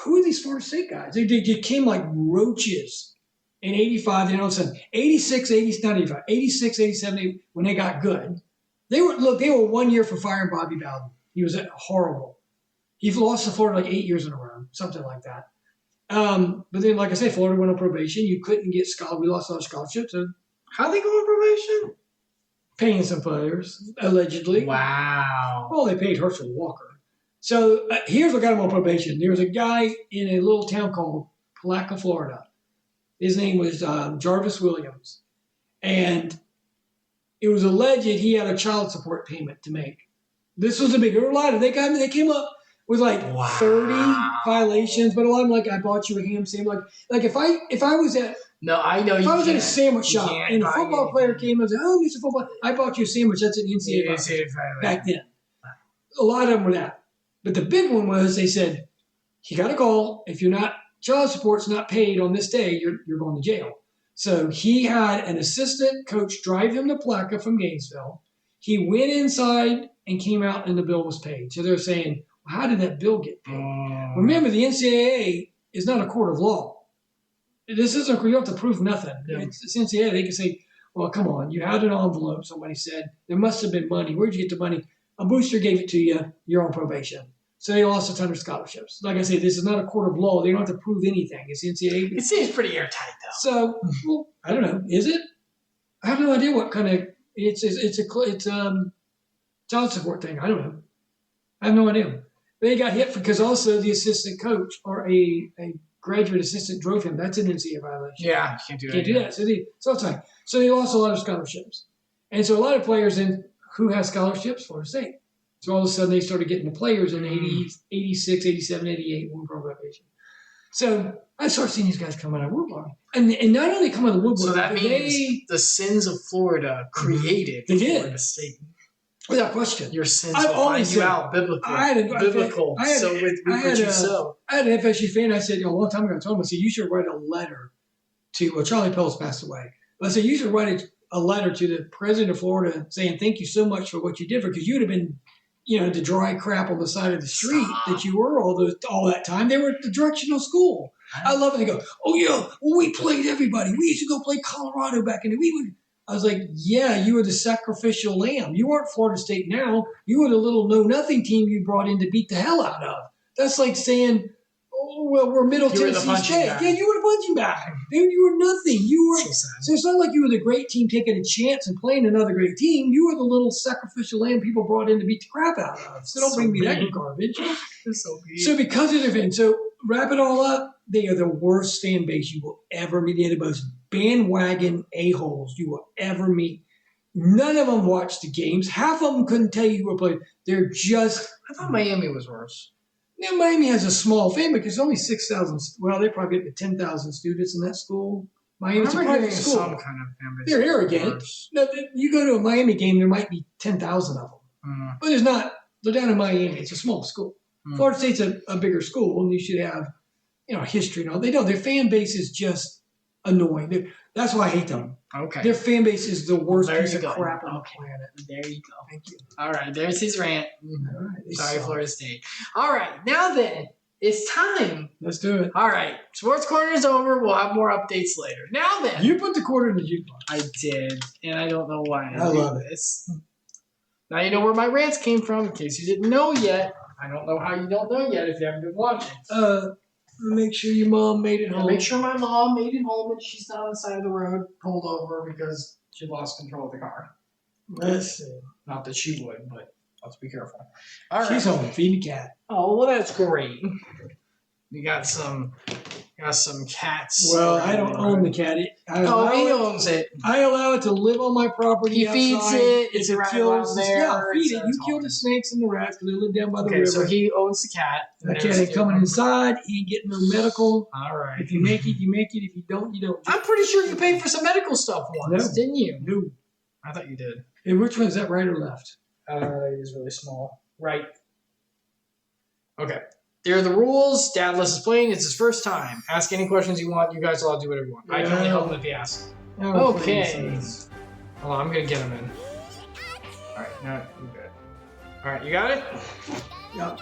who are these Florida State guys? They came like roaches in '85. Then all of a sudden, '86, '86, '87, when they got good, they were 1 year for firing Bobby Bowden. He was horrible. He lost to Florida like 8 years in a row, something like that. But then, like I said, Florida went on probation. You couldn't get scholarships. We lost our scholarships. So how'd they go on probation? Paying some players, allegedly. Wow. Well, they paid Herschel Walker. So here's what got him on probation. There was a guy in a little town called Palaca, Florida. His name was Jarvis Williams. And it was alleged he had a child support payment to make. This was a big lie. They came up with like 30 violations, but a lot of them like, I bought you a ham sandwich. Like if I was at I know if I was at a sandwich shop and a football player came and said, "Oh, Mr. Football, I bought you a sandwich." That's an NCAA violation back then. A lot of them were that. But the big one was they said, you got to call. If you're not, child support's not paid on this day, you're going to jail. So he had an assistant coach drive him to Palaca from Gainesville. He went inside and came out and the bill was paid. So they're saying, well, how did that bill get paid? Remember, the NCAA is not a court of law. This isn't, you don't have to prove nothing. Yeah. It's NCAA. They can say, well, come on, you had an envelope. Somebody said, there must have been money. Where'd you get the money? A booster gave it to you. You're on probation. So they lost a ton of scholarships. Like I say, this is not a court of law. They don't have to prove anything. It's NCAA. It seems pretty airtight, though. So, well, I don't know. Is it? I have no idea what kind of it's a child support thing. I don't know. I have no idea. They got hit because also the assistant coach or a graduate assistant drove him. That's an NCAA violation. Yeah, you can't do that. So it's like, so they lost a lot of scholarships, and so a lot of players who has scholarships, Florida State. So all of a sudden they started getting the players in 80, 86, 87, 88, one probation. So I started seeing these guys come out of woodwork. And not only come out of woodwork. So that means the sins of Florida created Florida State. Without question. Your sins will find you out biblically. I had an FSU fan. I said, a long time ago, I told him, I said, you should write a letter to, well, Charlie Pell's passed away. But I said, you should write a letter to the president of Florida saying, thank you so much for what you did, because you'd have been, the dry crap on the side of the street that you were all that time. They were at the directional school. I love it. They go, oh, yeah, well, we played everybody. We used to go play Colorado back in the I was like, yeah, you were the sacrificial lamb. You weren't Florida State now. You were the little know-nothing team you brought in to beat the hell out of. That's like saying, oh, well, we're Middle Tennessee State. Yeah, you were the punching bag. Dude, you were nothing. So it's not like you were the great team taking a chance and playing another great team. You were the little sacrificial lamb people brought in to beat the crap out of. So don't bring me that garbage. So because of their fans, so wrap it all up, they are the worst fan base you will ever meet. They're the most bandwagon a-holes you will ever meet. None of them watch the games. Half of them couldn't tell you who were playing. They're just... I thought Miami was worse. Now, Miami has a small fan because only 6,000... Well, they probably get 10,000 students in that school. Miami's a private school. Some kind of fan base. They're arrogant. No, you go to a Miami game, there might be 10,000 of them. Mm. But there's not. They're down in Miami. It's a small school. Mm. Florida State's a bigger school, and you should have, history and all. They don't. Their fan base is just annoying. That's why I hate them. Okay. Their fan base is the worst piece of crap on the planet. There you go. Thank you. All right. There's his rant. All right. Sorry, Florida State. All right. Now then, it's time. Let's do it. All right. Sports Corner is over. We'll have more updates later. Now then. You put the quarter in the jukebox. I did. And I don't know why I love this. Now you know where my rants came from, in case you didn't know yet. I don't know how you don't know yet if you haven't been watching. Make sure your mom made it home. Make sure my mom made it home and she's not on the side of the road pulled over because she lost control of the car. Let's see. Not that she would, but let's be careful. All right. She's home feeding the cat. Oh, well, that's great. You got some cats. Well, I don't own the cat. He owns it. I allow it to live on my property. He feeds it. If It's it right kills, around there. yeah, feed it. You kill the snakes and the rats because they live down by the river. So he owns the cat. The cat ain't coming inside. He ain't getting no medical. All right. If you make it, you make it. If you don't, you don't. I'm pretty sure you paid for some medical stuff once, didn't you? No. I thought you did. Hey, which one's that, right or left? It is really small. Right. Okay. There are the rules. Dadalus is playing. It's his first time. Ask any questions you want. You guys will all do whatever you want. I can only help him if you ask. Okay. Hold on. I'm going to get him in. All right. Now you're good. All right. You got it? Yep.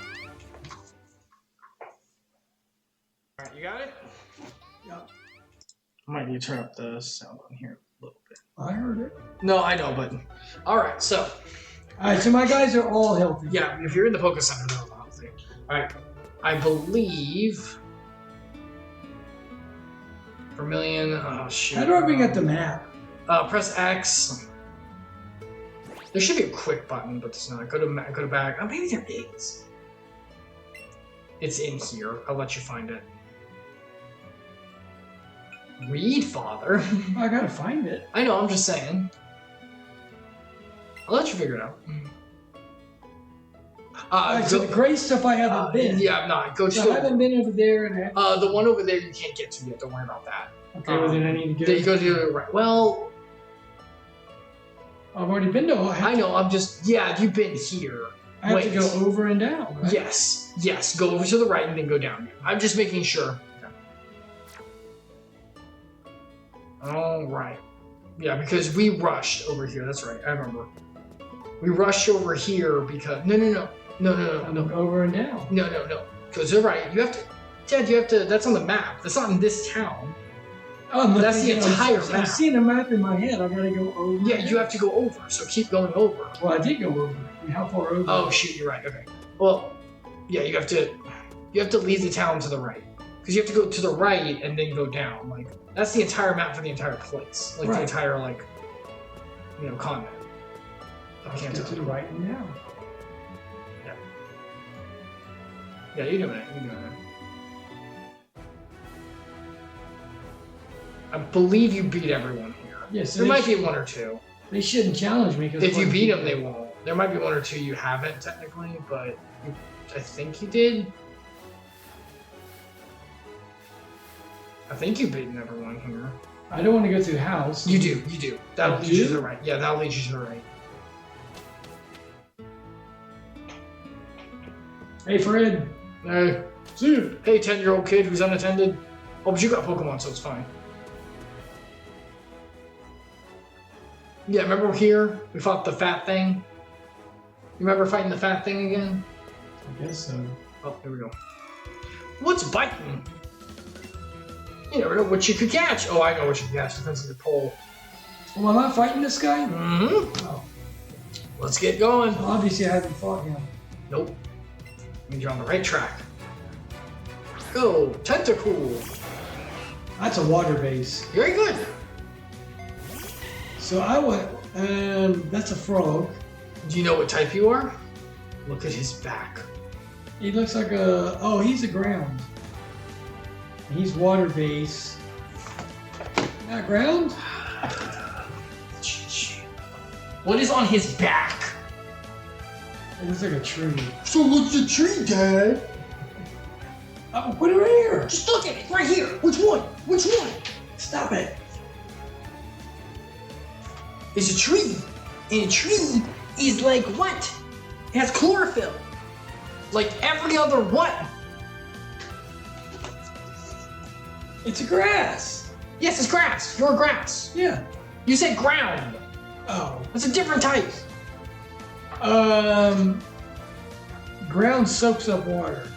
All right. You got it? Yep. I might need to turn up the sound on here a little bit. I heard it. No, I know, but... All right. So... All right. So my guys are all healthy. Yeah. If you're in the Poké Center, they're all healthy. All right. I believe... Vermilion. Oh, shoot. How do I bring up the map? Press X. There should be a quick button, but there's not. Go to back. Oh, maybe there is. It's in here. I'll let you find it. Read, Father. I gotta find it. I know. I'm just saying. I'll let you figure it out. So the gray stuff I haven't been. Yeah, no. Go to. I haven't been over there. And the one over there you can't get to yet. Don't worry about that. Okay, well then I need to go. Then you go to the right. Well, I've already been to. I know. I'm just. Yeah, you've been here. I have to go over and down. Right? Yes. Yes. Go over to the right and then go down. I'm just making sure. Okay. All right. Yeah, because we rushed over here. That's right. I remember. We rushed over here because no. Over and down. No. Go to the right. You have to. Dad, you have to. That's on the map. That's not in this town. Oh, that's the entire map. I'm seeing a map in my head. I gotta go over. Yeah, you have to go over. So keep going over. Well, I did go over. I mean, how far over? Oh shoot, you're right. Okay. Well, yeah, you have to leave the town to the right because you have to go to the right and then go down. Like that's the entire map for the entire place. Like the entire continent. I can't go to the right and down. Yeah. Yeah, you're doing it. You're doing it. I believe you beat everyone here. Yes, there might be one or two. They shouldn't challenge me because if you beat them, they won't. There might be one or two you haven't technically, but I think you did. I think you've beaten everyone here. I don't want to go through the house. You do. That'll lead you to the right. Yeah, that'll lead you to the right. Hey, Fred. Hey. See you. Hey, 10-year-old kid who's unattended. Oh, but you got Pokemon, so it's fine. Yeah, remember here? We fought the fat thing? You remember fighting the fat thing again? I guess so. Oh, here we go. What's biting? You never know what you could catch. Oh, I know what you can catch. Depends on your pole. Well, am I fighting this guy? Mm-hmm. Oh. Let's get going. Well, obviously, I haven't fought him. Nope. Means you're on the right track. Go, Tentacool. That's a water base. Very good. So I went, that's a frog. Do you know what type you are? Look at his back. He looks like he's a ground. He's water base. Not ground? What is on his back? It looks like a tree. So what's the tree, Dad? Put it right here. Just look at it, right here. Which one? Which one? Stop it. It's a tree. And a tree is like what? It has chlorophyll. Like every other what? It's a grass. Yes, it's grass. You're grass. Yeah. You said ground. Oh. That's a different type. Ground soaks up water.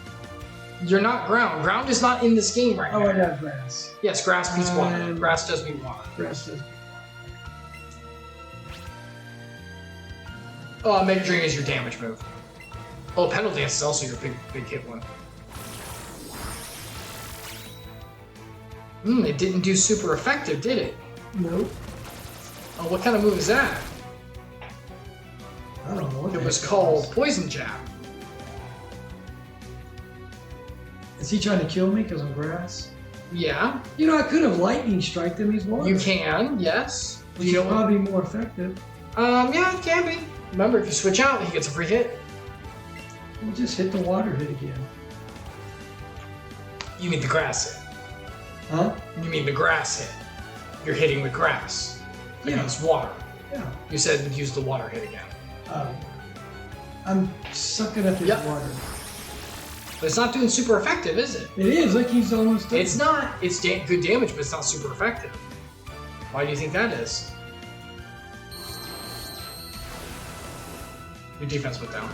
You're not ground. Ground is not in this game right now. Oh, I got grass. Yes, grass beats water. Grass does beat water. Grass does. Oh, Mega Drain is your damage move. Oh, Penal Dance is also your big hit one. It didn't do super effective, did it? Nope. Oh, what kind of move is that? I don't know. It was called Poison Jab. Is he trying to kill me because I'm grass? Yeah. You know, I could have lightning strike them. He's water. You can, yes. Which is probably more effective. Yeah, it can be. Remember, if you switch out, he gets a free hit. We'll just hit the water hit again. You mean the grass hit? Huh? You mean the grass hit? You're hitting the grass against water. Yeah. You said use the water hit again. I'm sucking up his water. But it's not doing super effective, is it? It is. Like he's almost done. It's not. It's good damage, but it's not super effective. Why do you think that is? Your defense went down.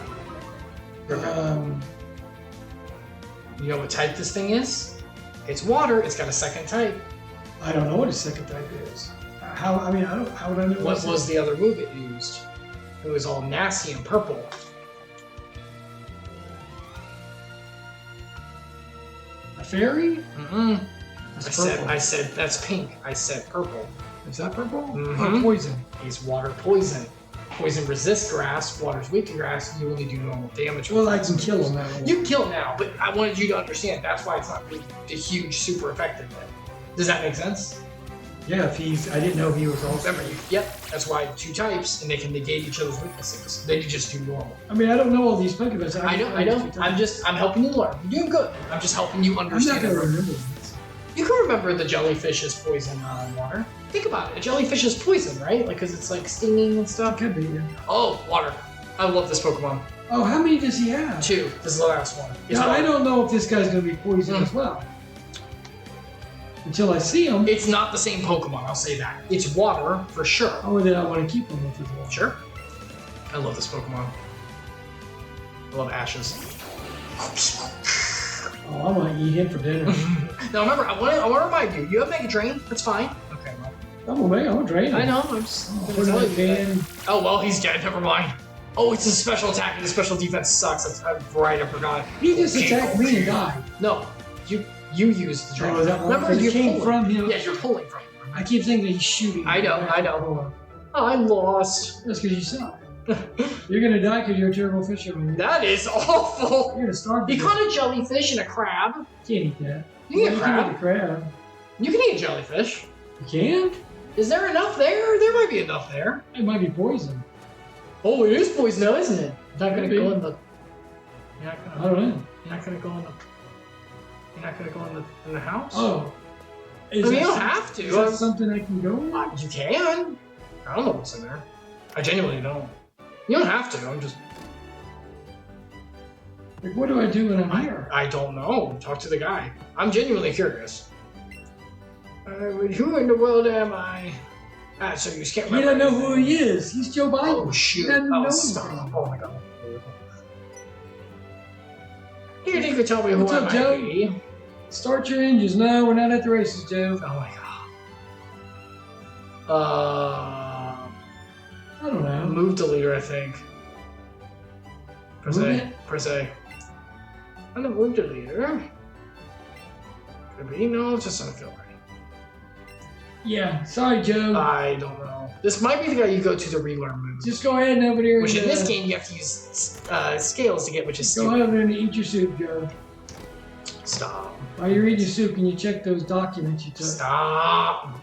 You know what type this thing is? It's water. It's got a second type. I don't know what his second type is. How would I know? What was the other move it used? It was all nasty and purple. A fairy? Mm-mm. I said that's pink. I said purple. Is that purple? Mm-hmm. Oh, poison. He's water poison. Poison resists grass. Water's weak to grass. You only do normal damage. Well, I can kill him now. You can kill him now, but I wanted you to understand that's why it's not really the huge, super effective thing. Does that make sense? Yeah, if he's. I didn't know he was also. Remember, yep. That's why two types, and they can negate each other's weaknesses. They just do normal. I mean, I don't know all these Pokemon. I know. I'm helping you learn. You're doing good. I'm just helping you understand. I'm not gonna remember this. You can remember the jellyfish's poison water. Think about it. A jellyfish is poison, right? Like, because it's like stinging and stuff. Could be. Yeah. Oh, water. I love this Pokemon. Oh, how many does he have? 2. This is the last one. Yeah, I don't know if this guy's gonna be poison as well. Until I see him. It's not the same Pokemon, I'll say that. It's water, for sure. Oh, then I want to keep him with his water. Sure. I love this Pokemon. I love Ashes. Oh, I want to eat him for dinner. Now remember, I want to remind you, you have Mega Drain. That's fine. Okay, well. I'm a drain. I know, I'm just... Oh, well, he's dead. Never mind. Oh, it's a special attack, and the special defense sucks. That's right, I forgot. He just attacked me and died. No, you used the drain. Oh, is that remember, you came from him? Yeah, you're pulling from him. I keep thinking that he's shooting. I know. Oh, I lost. That's because you suck. You're gonna die because you're a terrible fisherman. That is awful. You're gonna starve. You caught a jellyfish and a crab. You can't eat that. You can eat a crab. You can eat a crab. You can eat a jellyfish. You can? Is there enough there? There might be enough there. It might be poison. Oh, it is poison now, isn't it? Not gonna go in the. You're not gonna. I don't know. You're not gonna go in the. You're not gonna go in the house. Oh. I mean, you don't have to. Is that something I can go in? You can. I don't know what's in there. I genuinely don't. You don't have to. I'm just. Like, what do I do when I'm here? I don't know. Talk to the guy. I'm genuinely curious. Who in the world am I? Ah, so you can't remember. You don't know who he is. He's Joe Biden. Oh, shoot. He doesn't know stop. anything. Oh, my God. You think you could tell me who What's I up, might Joe? be? Start your engines. No, we're not at the races, Joe. Oh, my God. I don't know. Move deleter, I think. Move it? Press A. And the move deleter. Could be. No, it just doesn't feel right. Yeah, sorry, Joe. I don't know. This might be the guy you go to relearn moves. Just go ahead and over there. Which in this game you have to use scales to get, which is go stupid. over there and eat your soup, Joe. Stop. While you're eating your soup, can you check those documents you took? Stop.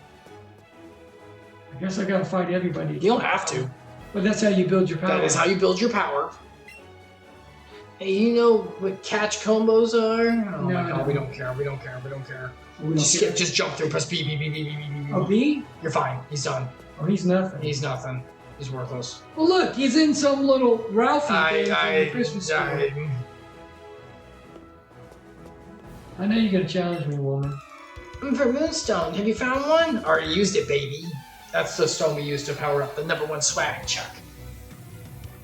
I guess I gotta fight everybody. You don't have to. But that's how you build your power. That is how you build your power. Hey, you know what catch combos are? Oh No, my God, no. we don't care. We don't care. We don't care. We don't Just care. skip. Just jump through. Press B, B, B, B, B, B, B, B. A B? You're fine. He's done. Oh, he's nothing. He's nothing. He's worthless. Well, look, he's in some little Ralphie thing from the Christmas store. I know you're gonna challenge me, woman. I'm for Moonstone. Have you found one? Already used it, baby. That's the stone we used to power up the #1 swag chuck.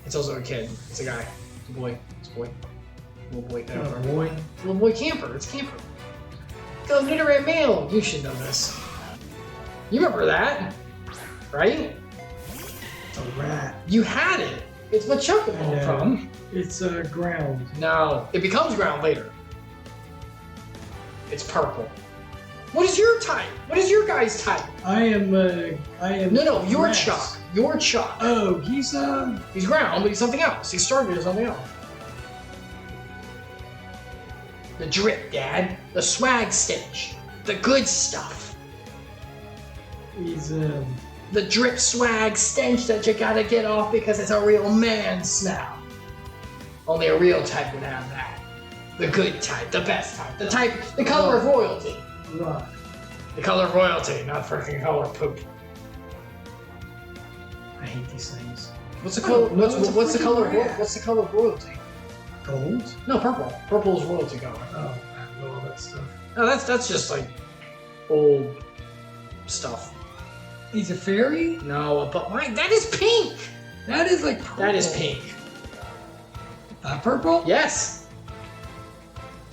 It's also a kid. It's a guy. It's a boy. It's a boy. Little boy camper. Oh, boy. Little boy camper. It's camper. Go get her at mail. You should know this. You remember that, right? It's a rat. You had it. It's what Chuck evolved from. It's ground. No, it becomes ground later. It's purple. What is your type? What is your guy's type? I am. No, you're grass. Chuck. You're Chuck. Oh, he's He's ground, but he's something else. He started as something else. The drip, Dad. The swag stench. The good stuff. He's The drip swag stench that you gotta get off because it's a real man smell. Only a real type would have that. The good type, the best type, the color of royalty. Right. The color of royalty, not freaking color of poop. I hate these things. What's the color? What's the color? grass. What's the color of royalty? Gold? No, purple. Purple is royalty color. Oh, I know all that stuff. No, that's just like old stuff. He's a fairy? No, but that is pink. That is like purple. That is pink. Purple? Yes.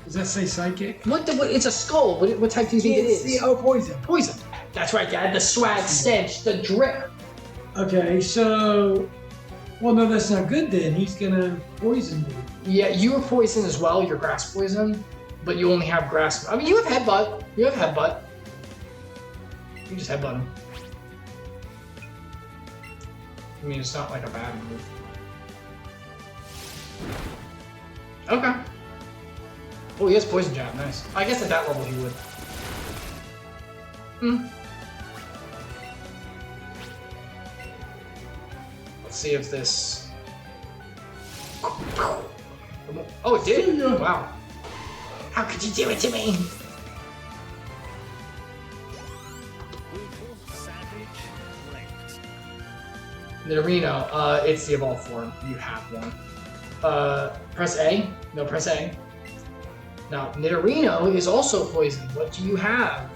Does that say psychic? What? It's a skull. What type do you think it is? Oh, poison. Poison. That's right, Dad. The swag stench, the drip. Okay, so... Well, no, that's not good then. He's gonna poison me. Yeah, you are poison as well. You're grass poison, but you only have grass. I mean, you have headbutt. You have headbutt. You just headbutt him. I mean, it's not like a bad move. Okay. Oh, he has poison jab. Nice. I guess at that level he would. Let's see if this. Oh, it did. Wow. How could you do it to me? Nidorino, it's the evolved form. You have one. Press A. No, press A. Now, Nidorino is also poison. What do you have?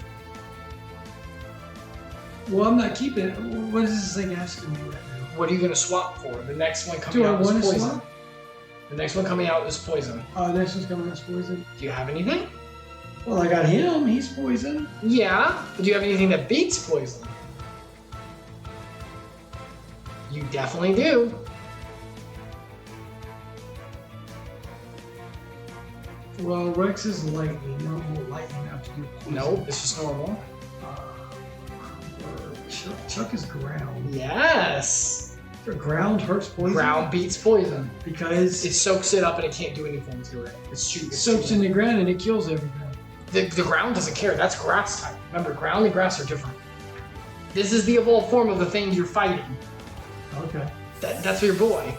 Well, I'm not keeping it. What is this thing asking me right now? What are you going to swap for? The next one coming Do I out is want to poison. swap? The next one coming out is poison. Oh, next one's coming as poison. Do you have anything? Well, I got him. He's poison. Yeah, but do you have anything that beats poison? You definitely do. Well, Rex is lightning. Not lightning after you poison. Nope, it's just normal. Chuck is ground. Yes! So ground hurts poison? Ground beats poison. Because It soaks it up and it can't do anything to it. It soaks in the ground and it kills everything. The ground doesn't care. That's grass type. Remember, ground and grass are different. This is the evolved form of the thing you're fighting. Okay. That's your boy.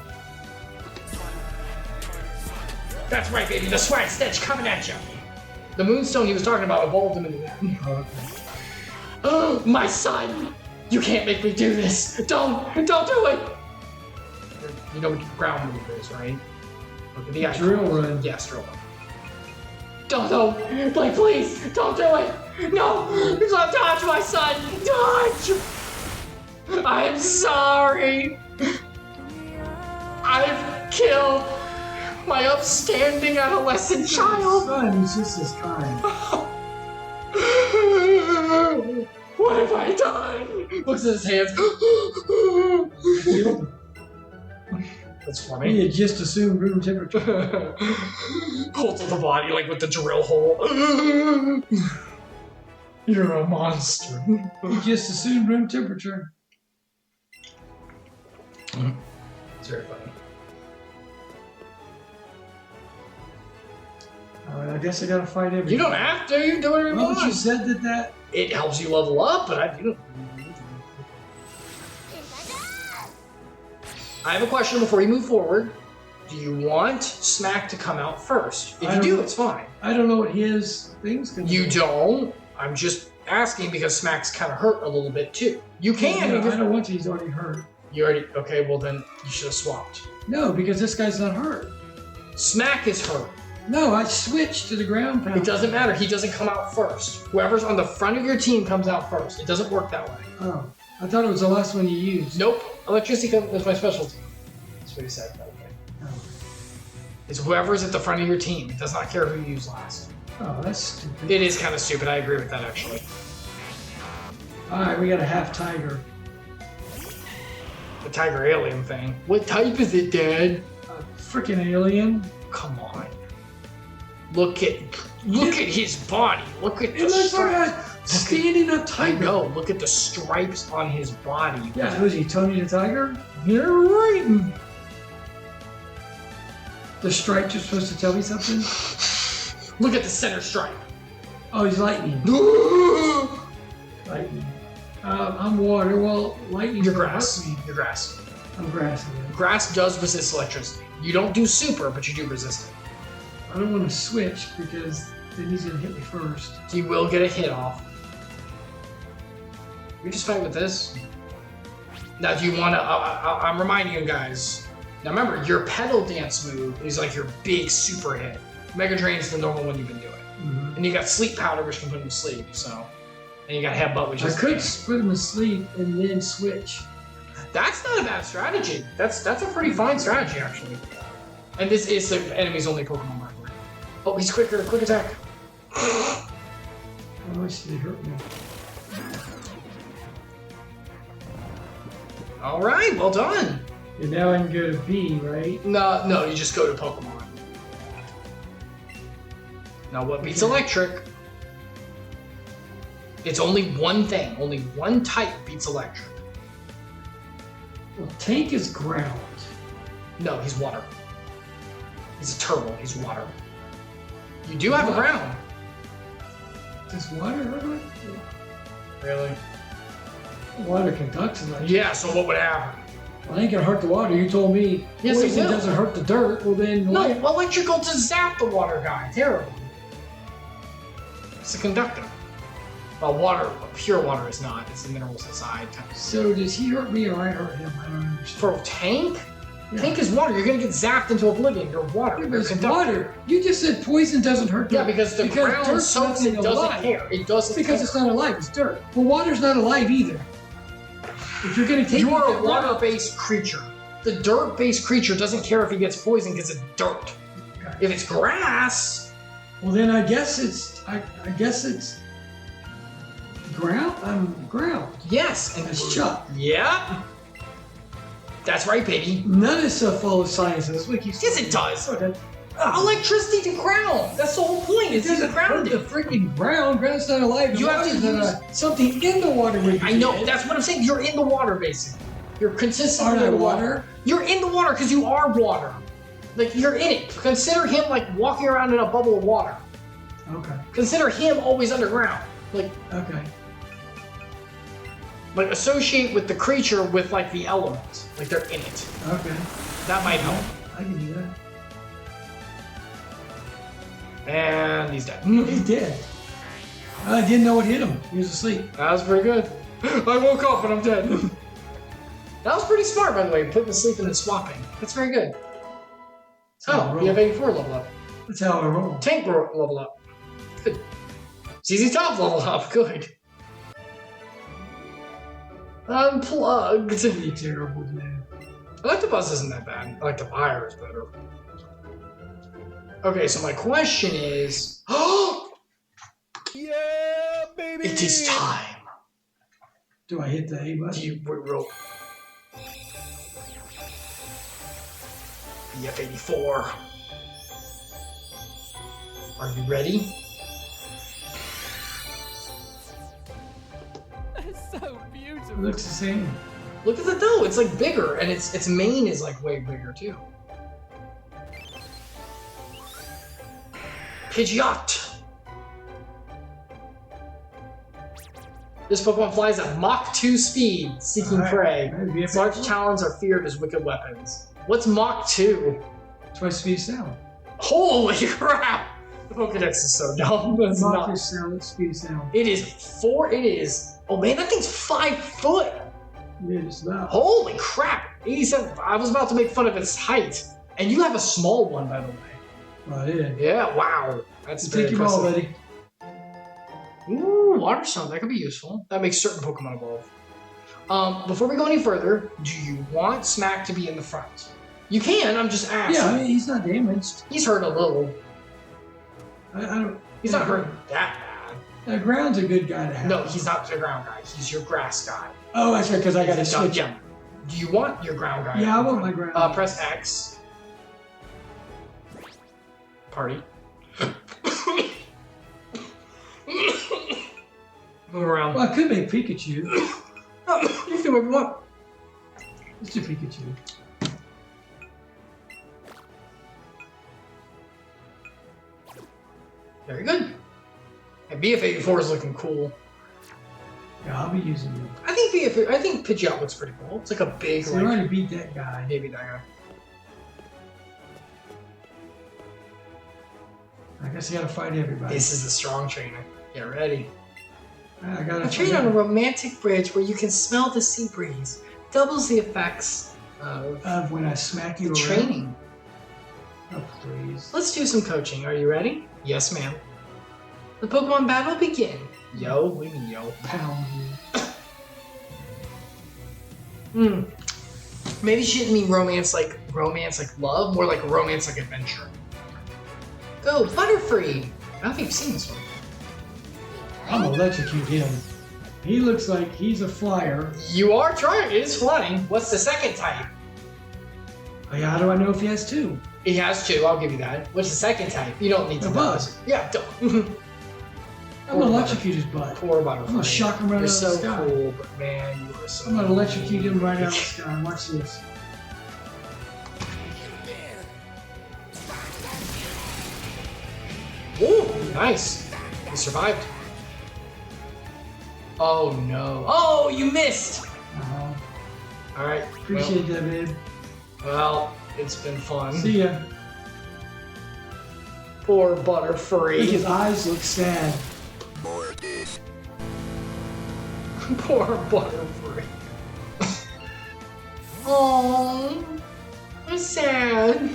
That's right, baby. The swag stench coming at you. The moonstone he was talking about evolved him into that. Okay. Oh, my son! You can't make me do this. Don't do it. You know what ground move is, right? Look at the icon. Drill run. Yes, drill run. Don't, like, please, don't do it. No, don't touch my son. Touch. I'm sorry. I've killed my upstanding adolescent child. Son, he's just as kind. What have I done? Looks at his hands. That's He funny. had just assumed room temperature. Holds on the body like with the drill hole. You're a monster. He just assumed room temperature. It's very funny. Alright, I guess I gotta fight everything. You don't have to. You do whatever you Well, but you want. said that. It helps you level up, but you don't. I have a question before you move forward. Do you want Smack to come out first? If you do, it's fine. I don't know what his thing's gonna You be. don't. I'm just asking because Smack's kind of hurt a little bit too. You can. No, I don't want to. He's already hurt. You already. Okay, well then you should have swapped. No, because this guy's not hurt. Smack is hurt. No, I switched to the ground pound. It doesn't matter. He doesn't come out first. Whoever's on the front of your team comes out first. It doesn't work that way. Oh, I thought it was the last one you used. Nope. Electricity is my specialty. That's what he said. Okay. Oh. It's whoever's at the front of your team. It does not care who you use last. Oh, that's stupid. It is kind of stupid. I agree with that actually. Alright, we got a half tiger. The tiger alien thing. What type is it, Dad? A freaking alien. Come on. Look at his body. Look at It looks like a Standing up I tiger. know. Look at the stripes on his body. Yeah, who's he? Tony the Tiger? You're right. The stripes are supposed to tell me something? Look at the center stripe. Oh, he's lightning. Lightning. I'm water. Well, lightning. You're grass. You're grass. I'm grass. Grass does resist electricity. You don't do super, but you do resist it. I don't want to switch because then he's going to hit me first. He will get a hit off. You're just fine with this. Now, do you want to... I'm reminding you guys. Now, remember, your pedal dance move is like your big super hit. Mega Drain's the normal one you've been doing. Mm-hmm. And you got Sleep Powder, which can put him to sleep, so... And you got Headbutt, which is... I could put him to sleep and then switch. That's not a bad strategy. That's a pretty fine strategy, actually. And this is the enemy's only Pokemon, by the way. Oh, he's quicker. Quick attack. How much did he hurt me? All right, well done. And now I can go to B, right? No, you just go to Pokemon. Now, what beats electric? It's only one thing. Only one type beats electric. Well, Tank is ground. No, he's water. He's a turtle. He's water. You do have a ground. Does water hurt me? Really? Water conducts electricity. Yeah, so what would happen? I ain't gonna hurt the water. You told me Yes, it poison will. doesn't hurt the dirt. Well, then No, electrical to zap the water guy. Terrible. It's a conductor. Well, water, pure water is not. It's the minerals inside. So does he hurt me or I hurt him? I don't understand. For a tank? Yeah. Tank is water. You're going to get zapped into oblivion. You're water. Yeah, but You're it's conductor. water. You just said poison doesn't hurt dirt. Yeah, because the ground dirt's soaks nothing it doesn't alive. care. It doesn't Because care. it's not alive. It's dirt. Well, water's not alive either. If you're gonna take You me are to a water-based creature. The dirt-based creature doesn't care if he gets poisoned because it's dirt. Okay. If it's grass, well, then I guess it's ground. Ground. yes. And That's Chuck. Yeah. That's right, baby. None of this stuff follows science. That's what keeps. Yes, it does. Okay. Electricity to ground. That's the whole point. It's doesn't hurt grounded. the freaking ground. Ground's not alive. You have to Water's not something in the water. I know. That's what I'm saying. You're in the water, basically. You're consistently Aren't I in the water? You're in the water because you are water. Like, you're in it. Consider him like walking around in a bubble of water. Okay. Consider him always underground. Like Okay. associate with the creature with like the element. Like they're in it. Okay. That might help. I can do that. And he's dead. He's dead. I didn't know what hit him. He was asleep. That was pretty good. I woke up and I'm dead. That was pretty smart, by the way, putting to sleep and then swapping. That's very good. That's how I Oh, roll. you have 84 level up. That's how I roll. Tank level up. Good. ZZ Top level up. Good. Unplugged. Pretty terrible, dude. Electabuzz isn't that bad. Electivire is better. Okay, so my question is... Oh! Yeah, baby! It is time. Do I hit the A Do button? you roll? BF84. Are you ready? That's so It beautiful. looks the same. Look at it though, it's like bigger, and its mane is like way bigger too. Pidgeot. This Pokemon flies at Mach 2 speed, seeking Alright. prey. Maybe Its large talons are feared as wicked weapons. What's Mach 2? Twice speed of sound. Holy crap! The Pokedex is so dumb. It's Mock not. is sound, speed of sound. It is. Oh man, that thing's 5 foot! It is not. Holy crap! 87. I was about to make fun of its height. And you have a small one, by the way. Oh, yeah. Yeah, wow. That's very Take your ball, impressive. buddy. Ooh, Water Stone. That could be useful. That makes certain Pokemon evolve. Before we go any further, do you want Smack to be in the front? You can, I'm just asking. Yeah, I mean, he's not damaged. He's hurt a little. I don't. He's not hurt that bad. Ground's a good guy to have. No, he's not the ground guy. He's your grass guy. Oh, that's right, because I got to He's a switch. yeah. Do you want your ground guy? Yeah, I want my ground. Press X. Move around. Well, I could make Pikachu. No, you can do whatever you want. Let's do Pikachu. Very good. And BF84 is looking cool. Yeah, I'll be using them. I think Pidgeot looks pretty cool. It's like a big, So I already beat that guy. maybe that guy. I guess I gotta fight everybody. This is the strong trainer. Get ready. I gotta A train on a romantic bridge where you can smell the sea breeze. Doubles the effects of when I smack you the around. training. Oh, please. Let's do some coaching. Are you ready? Yes, ma'am. The Pokemon battle begin. Yo, we mean yo. Pound you. Maybe she didn't mean romance like love, more like romance like adventure. Go, Butterfree! I don't think you've seen this one. I'm gonna electrocute him. He looks like he's a flyer. You are trying. It is flying. What's the second type? How do I know if he has two? He has two. I'll give you that. What's the second type? You don't need to A know. bug. Yeah, don't. I'm gonna electrocute his butt. Poor Butterfree. I'm gonna shock him right You're out of the so sky. cool, but man, you are so I'm gonna cool. electrocute him right out of the sky. Watch this. Ooh, nice. You survived. Oh no. Oh, you missed! Uh-huh. Alright. Appreciate that, babe. Well, it's been fun. See ya. Poor Look, Butterfree. his eyes look sad. Poor Butterfree. Oh, that's sad.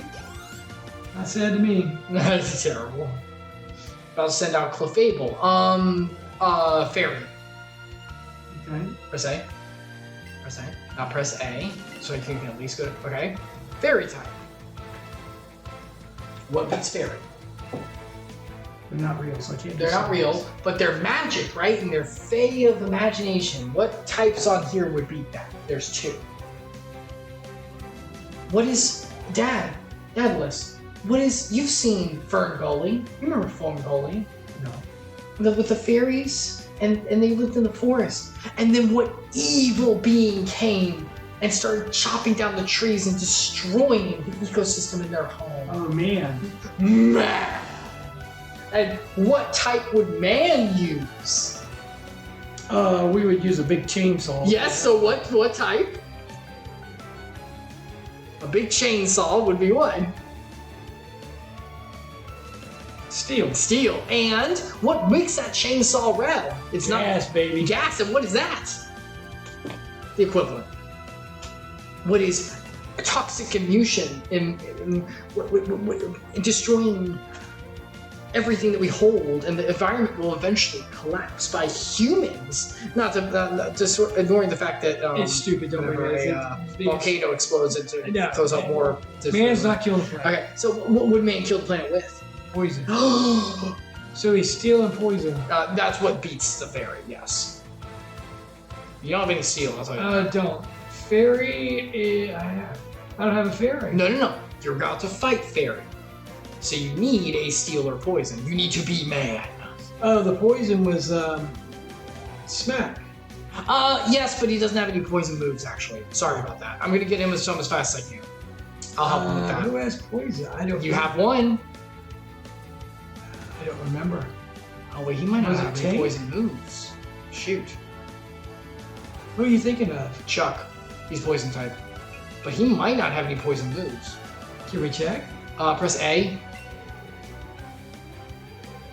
Not sad to me. That's terrible. About to send out Clefable. Fairy. Okay. Press A. Press A. Now press A, so you can at least go to, okay. Fairy type. What beats Fairy? They're not real, so I can't do They're not science. real, but they're magic, right? And they're fey of imagination. What types on here would beat that? There's two. What is Dadalus? What is, you've seen Ferngully. You remember Ferngully? No. With the fairies, and they lived in the forest. And then what evil being came and started chopping down the trees and destroying the ecosystem in their home? Oh man. Man! And what type would man use? We would use a big chainsaw. Yes, so what type? A big chainsaw would be what? Steel. Steel. And what makes that chainsaw red? It's Gas, not baby. gas, and what is that? The equivalent. What is toxic emission in destroying everything that we hold, and the environment will eventually collapse by humans. Not just ignoring the fact that It's stupid, don't whenever worry. a volcano explodes, it No, throws out man. more. Man's not killing the planet. Okay, so what would man kill the planet with? Poison. So he's stealing poison. That's what beats the fairy. Yes. You don't have any steel. I'll tell you. Don't. Fairy. I don't have a fairy. No. You're about to fight fairy, so you need a steel or poison. You need to be man. Oh, the poison was smack. Yes, but he doesn't have any poison moves. Actually, sorry about that. I'm gonna get him some as fast as I can. I'll help him with that. Who has poison? I don't. You have one. I don't remember. Oh wait, he might not Was it have any Tank? poison moves. Shoot, Who are you thinking of? Chuck. He's poison type, but he might not have any poison moves. Can we check? Press A.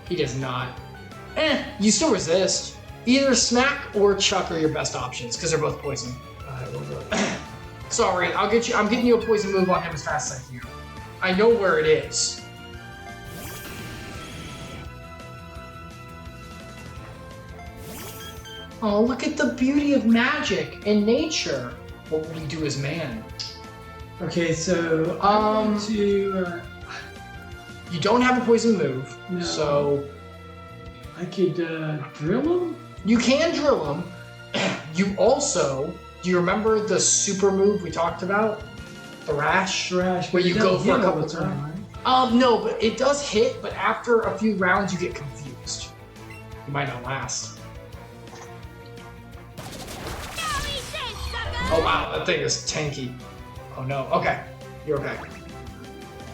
He does not. You still resist. Either Smack or Chuck are your best options because they're both poison. Alright, we'll go. Sorry, I'm getting you a poison move on him as fast as I can. I know where it is. Oh, look at the beauty of magic and nature. What will we do as man? Okay, so I'm going to. You don't have a poison move, No. so I could drill him. you can drill him. You also, do you remember the super move we talked about? The rash? Thrash. Where you go for a couple of turns. right? No, but it does hit, but after a few rounds you get confused. You might not last. Oh wow, that thing is tanky. Oh no. Okay, you're okay.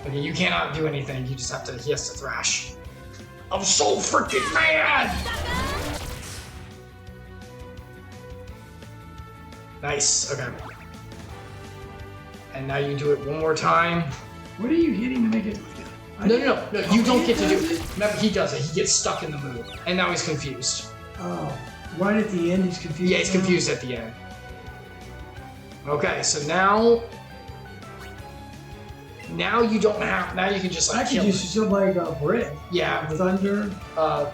Okay, you cannot do anything. You just have to. He has to thrash. I'm so freaking mad. Nice. Okay. And now you do it one more time. What are you hitting to make it? No. You don't get to do it. Remember, he does it. He gets stuck in the move, and now he's confused. Oh, right at the end, he's confused. Yeah, he's confused at the end. Okay, so now you don't have. Now you can just like I could use something like bread. Yeah. Thunder.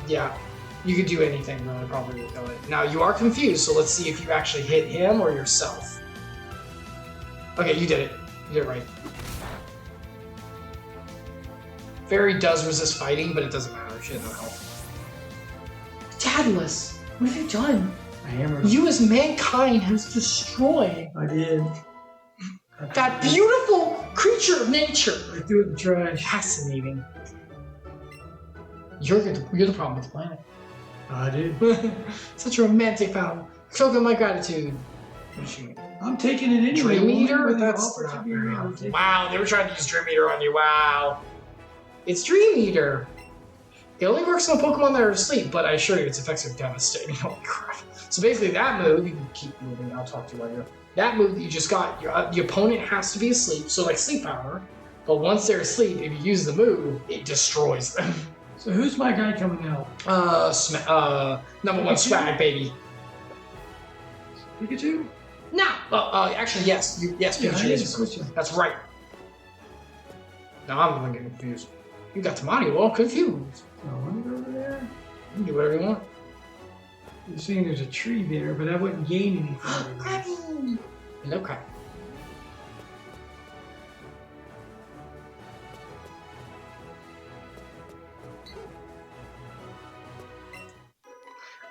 Yeah. You could do anything, but I probably would kill it. Now you are confused, so let's see if you actually hit him or yourself. Okay, you did it. You did it right. Fairy does resist fighting, but it doesn't matter. She has no health. Dadalus, what have you done? My hammer. You as mankind has destroyed I did. that beautiful creature of nature. I threw it in the trash. Fascinating. You're the problem with the planet. I did. Such a romantic fountain. Show my gratitude. I'm taking it anyway. Dream Eater? That's That's not very helpful. Wow, they were trying to use Dream Eater on you. Wow. It's Dream Eater. It only works on Pokemon that are asleep, but I assure you its effects are devastating. Holy crap. So basically that move, you can keep moving, I'll talk to you later. That move that you just got, your opponent has to be asleep, so like sleep power. But once they're asleep, if you use the move, it destroys them. So who's my guy coming out? Number one swag, baby. Pikachu? No. Actually, yes. Yes, Yeah, Pikachu I is. switch him. That's right. Now I'm gonna get confused. You got Tamani all confused. I want to go over there. You can do whatever you want. You're saying there's a tree there, but I wouldn't gain anything. Crabby. Hello, crab.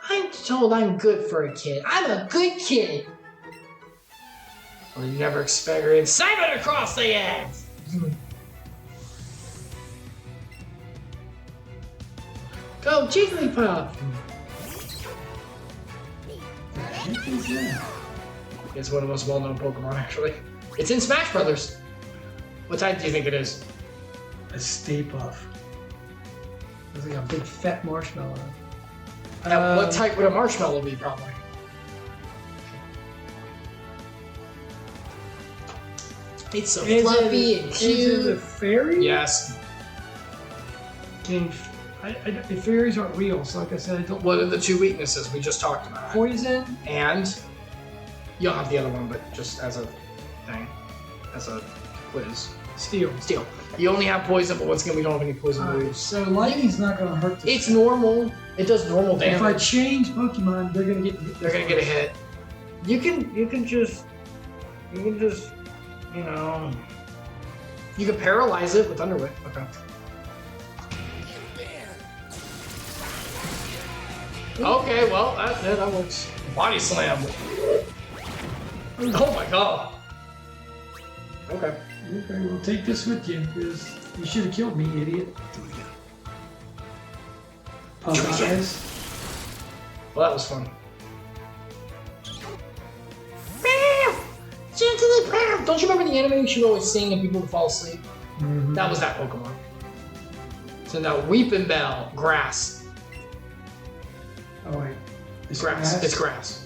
I'm told I'm good for a kid. I'm a good kid. Well, you never experienced Simon across the eggs. Go, Jigglypuff. It's one of the most well-known Pokemon, actually. It's in Smash Brothers. What type do you think it is? A Stay Puff. It's like a big fat marshmallow. What type would a marshmallow be, probably? It's so fluffy and cute. Is it a fairy? Yes. The fairies aren't real, so like I said, I don't. What are the two weaknesses we just talked about? Poison? And you'll have the other one, but just as a thing, as a quiz. Steel. Steel. You only have poison, but once again, we don't have any poison moves. So lightning's not going to hurt this. It's normal. It does normal damage. If I change Pokemon, they're going to get hit. They're gonna get a hit. You can just, you know, you can paralyze it with Thunder Whip. Okay. Okay, well that works. Body slam. Oh my god. Okay. Okay, we'll take this with you, because you should have killed me, idiot. Guys. Well, that was fun. Don't you remember the anime she would always sing and people would fall asleep? Mm-hmm. That was that Pokemon. So now Weeping Bell, grass. Oh wait. It's grass. It's grass.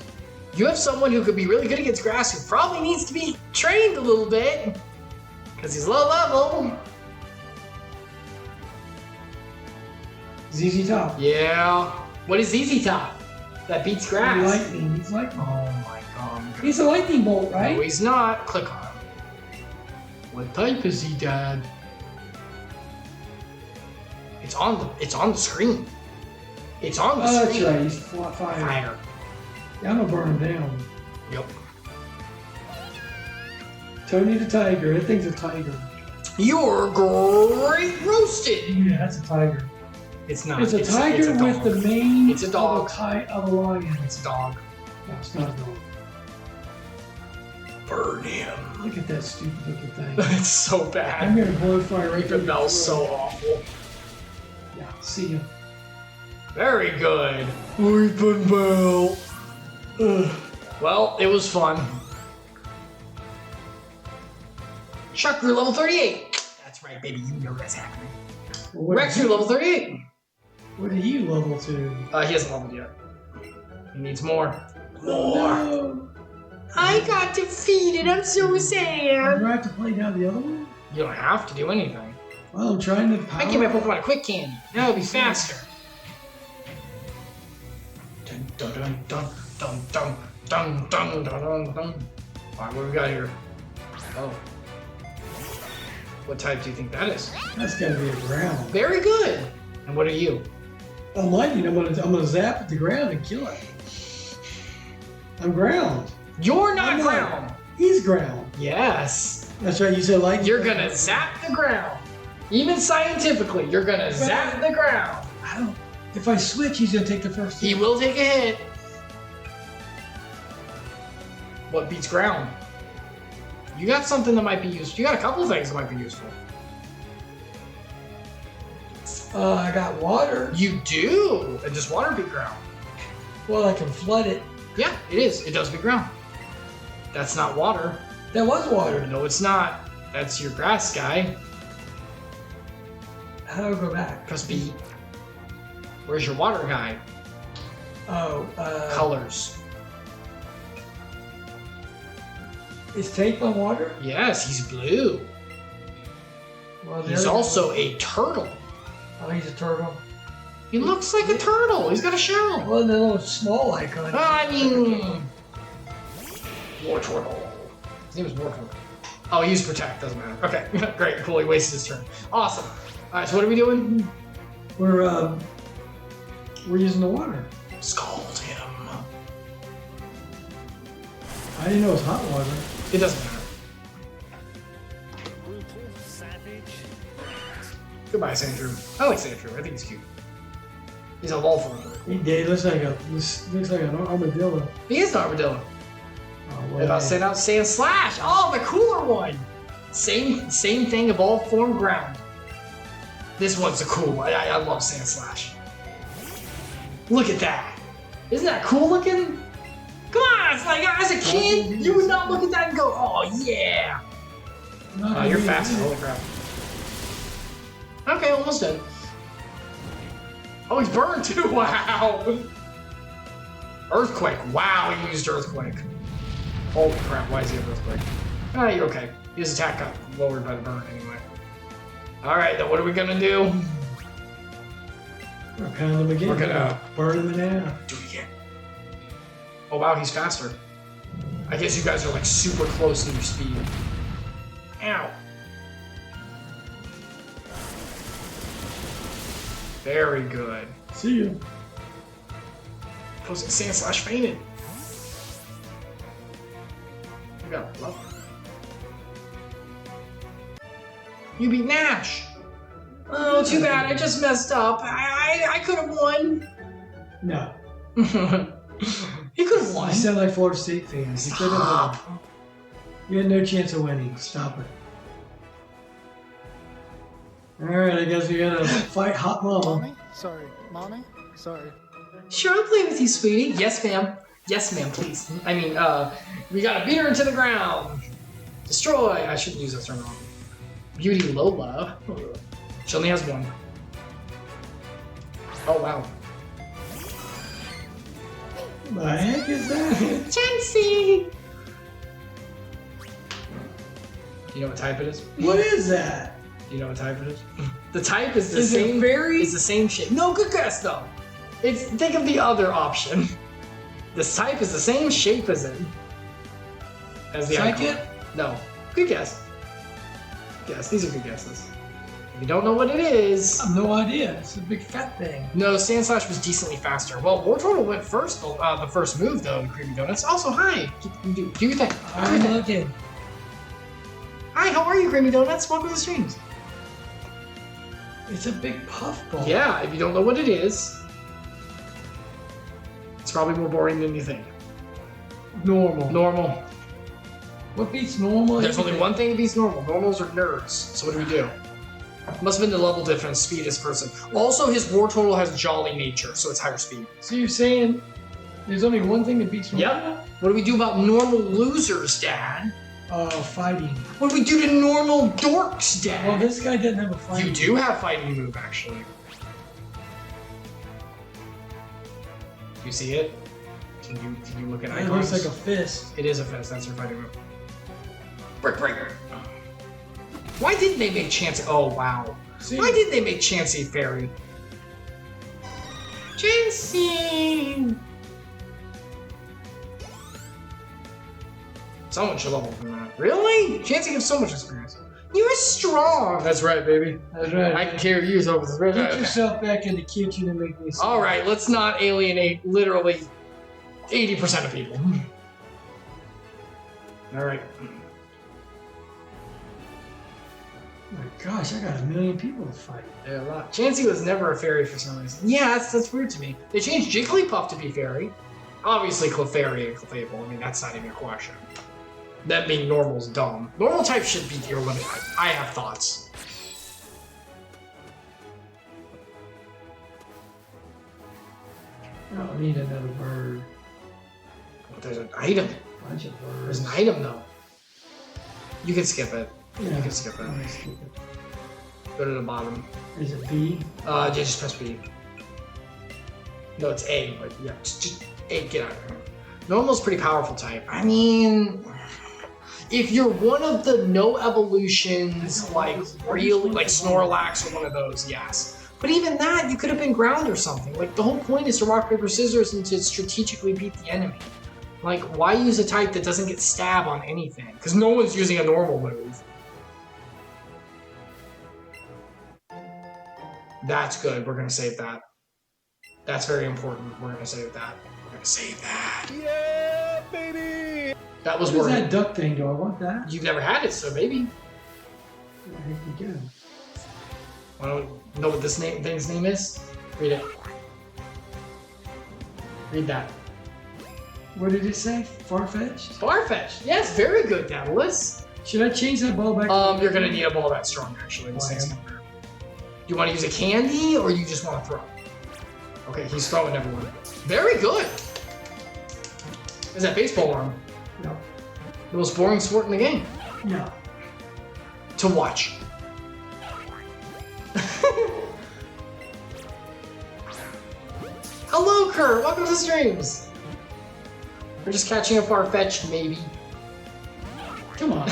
You have someone who could be really good against grass who probably needs to be trained a little bit. Because he's low level. ZZ Top. Yeah. What is ZZ Top? That beats grass. Lightning. He's lightning. Oh my god. He's a lightning bolt, right? No, he's not. Click on him. What type is he, Dad? It's on the screen. It's on the screen. That's right. He's fire. Fire. Yeah, I'm gonna burn him down. Yep. Tony the Tiger. That thing's a tiger. You're great roasted. Yeah, that's a tiger. It's not. It's a tiger it's a with dog. the mane It's a dog. of a lion. It's a dog. No, it's not a dog. Burn him. Look at that stupid looking thing. It's so I'm bad. gonna blow fire right Weeping Bell's so awful. Yeah, see ya. Very good. Weeping Bell. Ugh. Well, it was fun. Shark grew level 38. That's right, baby. You know that's happening. Well, Rex grew level 38. What are you level to? He hasn't leveled yet. He needs more. No. I got defeated. I'm so sad. Do I have to play down the other one? You don't have to do anything. Well, I'm trying to. I give my Pokemon a quick candy. Now it'll be faster. Dun dun dun dun dun dun dun dun dun dun. Alright, what do we got here? Oh. What type do you think that is? That's gotta be a ground. Very good. And what are you? I'm lightning. I'm gonna zap at the ground and kill it. I'm ground. You're not I'm ground. He's ground. Yes. That's right. You said lightning. You're gonna zap the ground. Even scientifically, you're gonna zap the ground. I don't. If I switch, he's gonna take the first hit. He will take a hit. What beats ground? You got something that might be useful. You got a couple things that might be useful. I got water. You do. And does water beat ground? Well, I can flood it. Yeah, it is. It does beat ground. That's not water. That was water. No, it's not. That's your grass guy. How do I go back? Press B. Where's your water guy? Oh, Colors. Is Tank on water? Yes, he's blue. Well, He's also a turtle. Oh, he's a turtle. He looks like a turtle. He's got a shell. Well, the little small icon. I mean, Wartortle. His name is Wartortle. Oh, he used Protect. Doesn't matter. Okay, great, cool. He wasted his turn. Awesome. All right, so what are we doing? We're using the water. Scald him. I didn't know it was hot water. It doesn't matter. Brutal savage. Goodbye, Sandrew. I like Sandrew. I think he's cute. He's a wall former. He looks like an armadillo. He is an armadillo. Oh, well, If I send out Sand Slash, oh, the cooler one. Same thing, evolved form, ground. This one's a cool one. I love Sand Slash. Look at that. Isn't that cool looking? Come on, it's like as a kid, you would not look at that and go, oh yeah. You're faster, holy crap. Okay, almost done. Oh, he's burned too, wow. Earthquake, wow, he used Earthquake. Holy crap, why does he have Earthquake? Ah, you're okay. His attack got lowered by the burn anyway. Alright, then what are we gonna do? We're kind of the beginning. We're gonna burn him in half. do it again. Oh wow, he's faster. I guess you guys are like super close in your speed. Ow. Very good. See you. Posing Sand Slash fainted. You got love. You beat Nash. Oh, too bad. I just messed up. I could have won. No. He could have won. You sound like Florida State fans. You could have won. Stop. You had no chance of winning. Stop it. Alright, I guess we gotta fight Hot Mama. Mommy? Sorry. Mommy? Sorry. Sure, I'll play with you, sweetie. Yes, ma'am. Yes, ma'am, please. I mean, we gotta beat her into the ground. Destroy. I shouldn't use that term wrong. Beauty Lola. She only has one. Oh, wow. What the heck is that? Chansey! Do you know what type it is? What is that? Do you know what type it is? The type is the Is it same. fairy? It's the same shape. No, good guess though. It's think of the other option. This type is the same shape as it. As the icon. Psychic? No. Good guess. Guess. These are good guesses. If you don't know what it is. I have no idea. It's a big fat thing. No, Sand Slash was decently faster. Well, Wartortle went first. The first move though. Creamy Donuts. Also, hi. Do your thing. I'm looking. Hi. How are you, Creamy Donuts? Welcome to the streams. It's a big puffball. Yeah. If you don't know what it is, it's probably more boring than you think. Normal. Normal. What beats normal? There's only one thing that beats normal. Normals are nerds. So what do? Must have been the level difference, speed is person. Also, his Wartortle has jolly nature, so it's higher speed. So you're saying there's only one thing that beats normal? Yep. What do we do about normal losers, Dad? Fighting. What do we do to normal dorks, Dad? Well, this guy doesn't have a fighting. You do have fighting move, actually. You see it? Can you look at It icons? looks like a fist. It is a fist. That's your fighting move. Brick breaker. Why didn't they make Chansey? Oh wow. See? Why didn't they make Chansey fairy? Chansey. Someone should level from that. Really? Chansey gives so much experience. You're strong. That's right, baby. That's right. I can carry you over this. Get yourself back in the kitchen and make me some. All right, let's not alienate literally 80% of people. All right. Oh my gosh, I got a million people to fight. Yeah, a lot. Chansey was never a fairy for some reason. Yeah, that's weird to me. They changed Jigglypuff to be fairy. Obviously, Clefairy and Clefable. I mean, that's not even a question. That being normal is dumb. Normal type should be your limit. I have thoughts. I don't need another bird. There's an item. Bunch of birds. There's an item, though. You can skip it. Yeah. You can skip it. I'll skip it. Go to the bottom. Is it B? Just press B. No, it's A, but yeah, just A, get out of here. Normal's pretty powerful type. I mean, if you're one of the no evolutions, like really, like Snorlax or one of those, yes. But even that, you could have been ground or something. Like, the whole point is to rock, paper, scissors and to strategically beat the enemy. Like, why use a type that doesn't get stab on anything? Because no one's using a normal move. That's good. We're going to save that. That's very important. We're going to save that. We're going to save that. Yeah, baby! That was What is worth that it. duck thing? Do I want that? You've never had it, so maybe. Where the heck you go? I don't know what this thing's name is. Read it. Read that. What did it say? Far-fetched? Farfetch'd. Yes, very good, Dadalus. Should I change that ball back? You're going to need a ball that strong, actually. This thing's gonna hurt. Do you want to use a candy, or you just want to throw? Okay, he's throwing everyone. Very good. Is that baseball arm? No. The most boring sport in the game. Yeah. To watch. Hello, Kurt. Welcome to streams. We're just catching a Farfetch'd, maybe. Come on.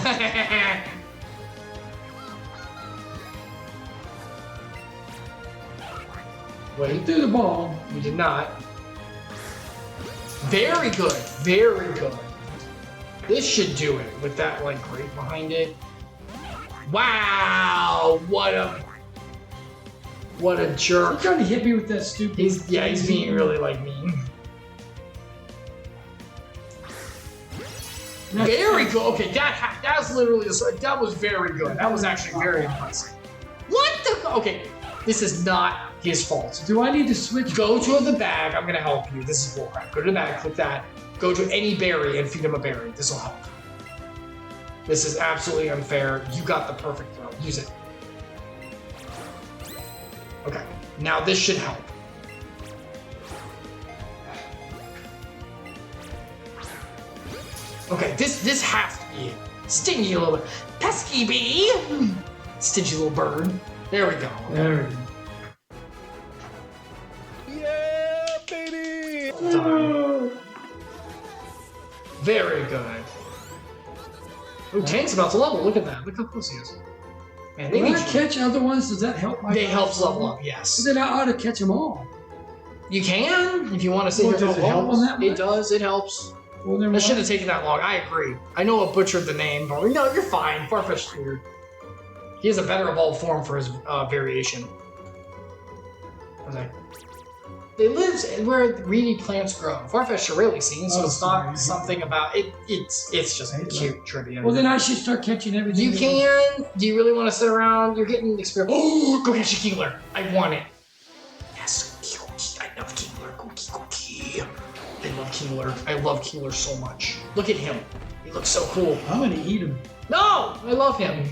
Wait, Threw the ball. we did not. Very good. Very good. This should do it with that, like, grate behind it. Wow! What a You're jerk. trying to hit me with that stupid. He's being really, like, mean. Very good. Okay, that was literally that was very good. That was actually very impressive. What the? Okay, this is not his fault. Do I need to switch? Go to the bag. I'm gonna help you. This is bullcrap. Go to the bag. Click that. Go to any berry and feed him a berry. This will help. This is absolutely unfair. You got the perfect throw. Use it. Okay. Now this should help. Okay, this has to be it. Stingy little pesky bee. Stingy little bird. There we go. There we go. Yeah, baby! Done. Very good. Ooh, Tank's about to level. Look at that. Look how close he is. Man, they When need I you. catch other ones, does that help my They guys helps level up, yes. So then I ought to catch them all. You can, if you want to sit Well, here. does it help on that much? It does, it helps. Well, never That shouldn't mind. have taken that long. I agree. I know I butchered the name, but no, you're fine. Farfetch'd cleared. He has a better evolved form for his variation. Okay. They live where reedy plants grow. Farfetch'd are really seen, so Oh, it's not sorry. something about it. It's just cute trivia. Well, then I should start catching everything. You can. Do you really want to sit around? You're getting experience. Oh, go catch a Keeler. I want it. Yes, Cookie. I love Keeler. Cookie. I love Keeler. I love Keeler so much. Look at him. He looks so cool. I'm gonna eat them. No, I love him.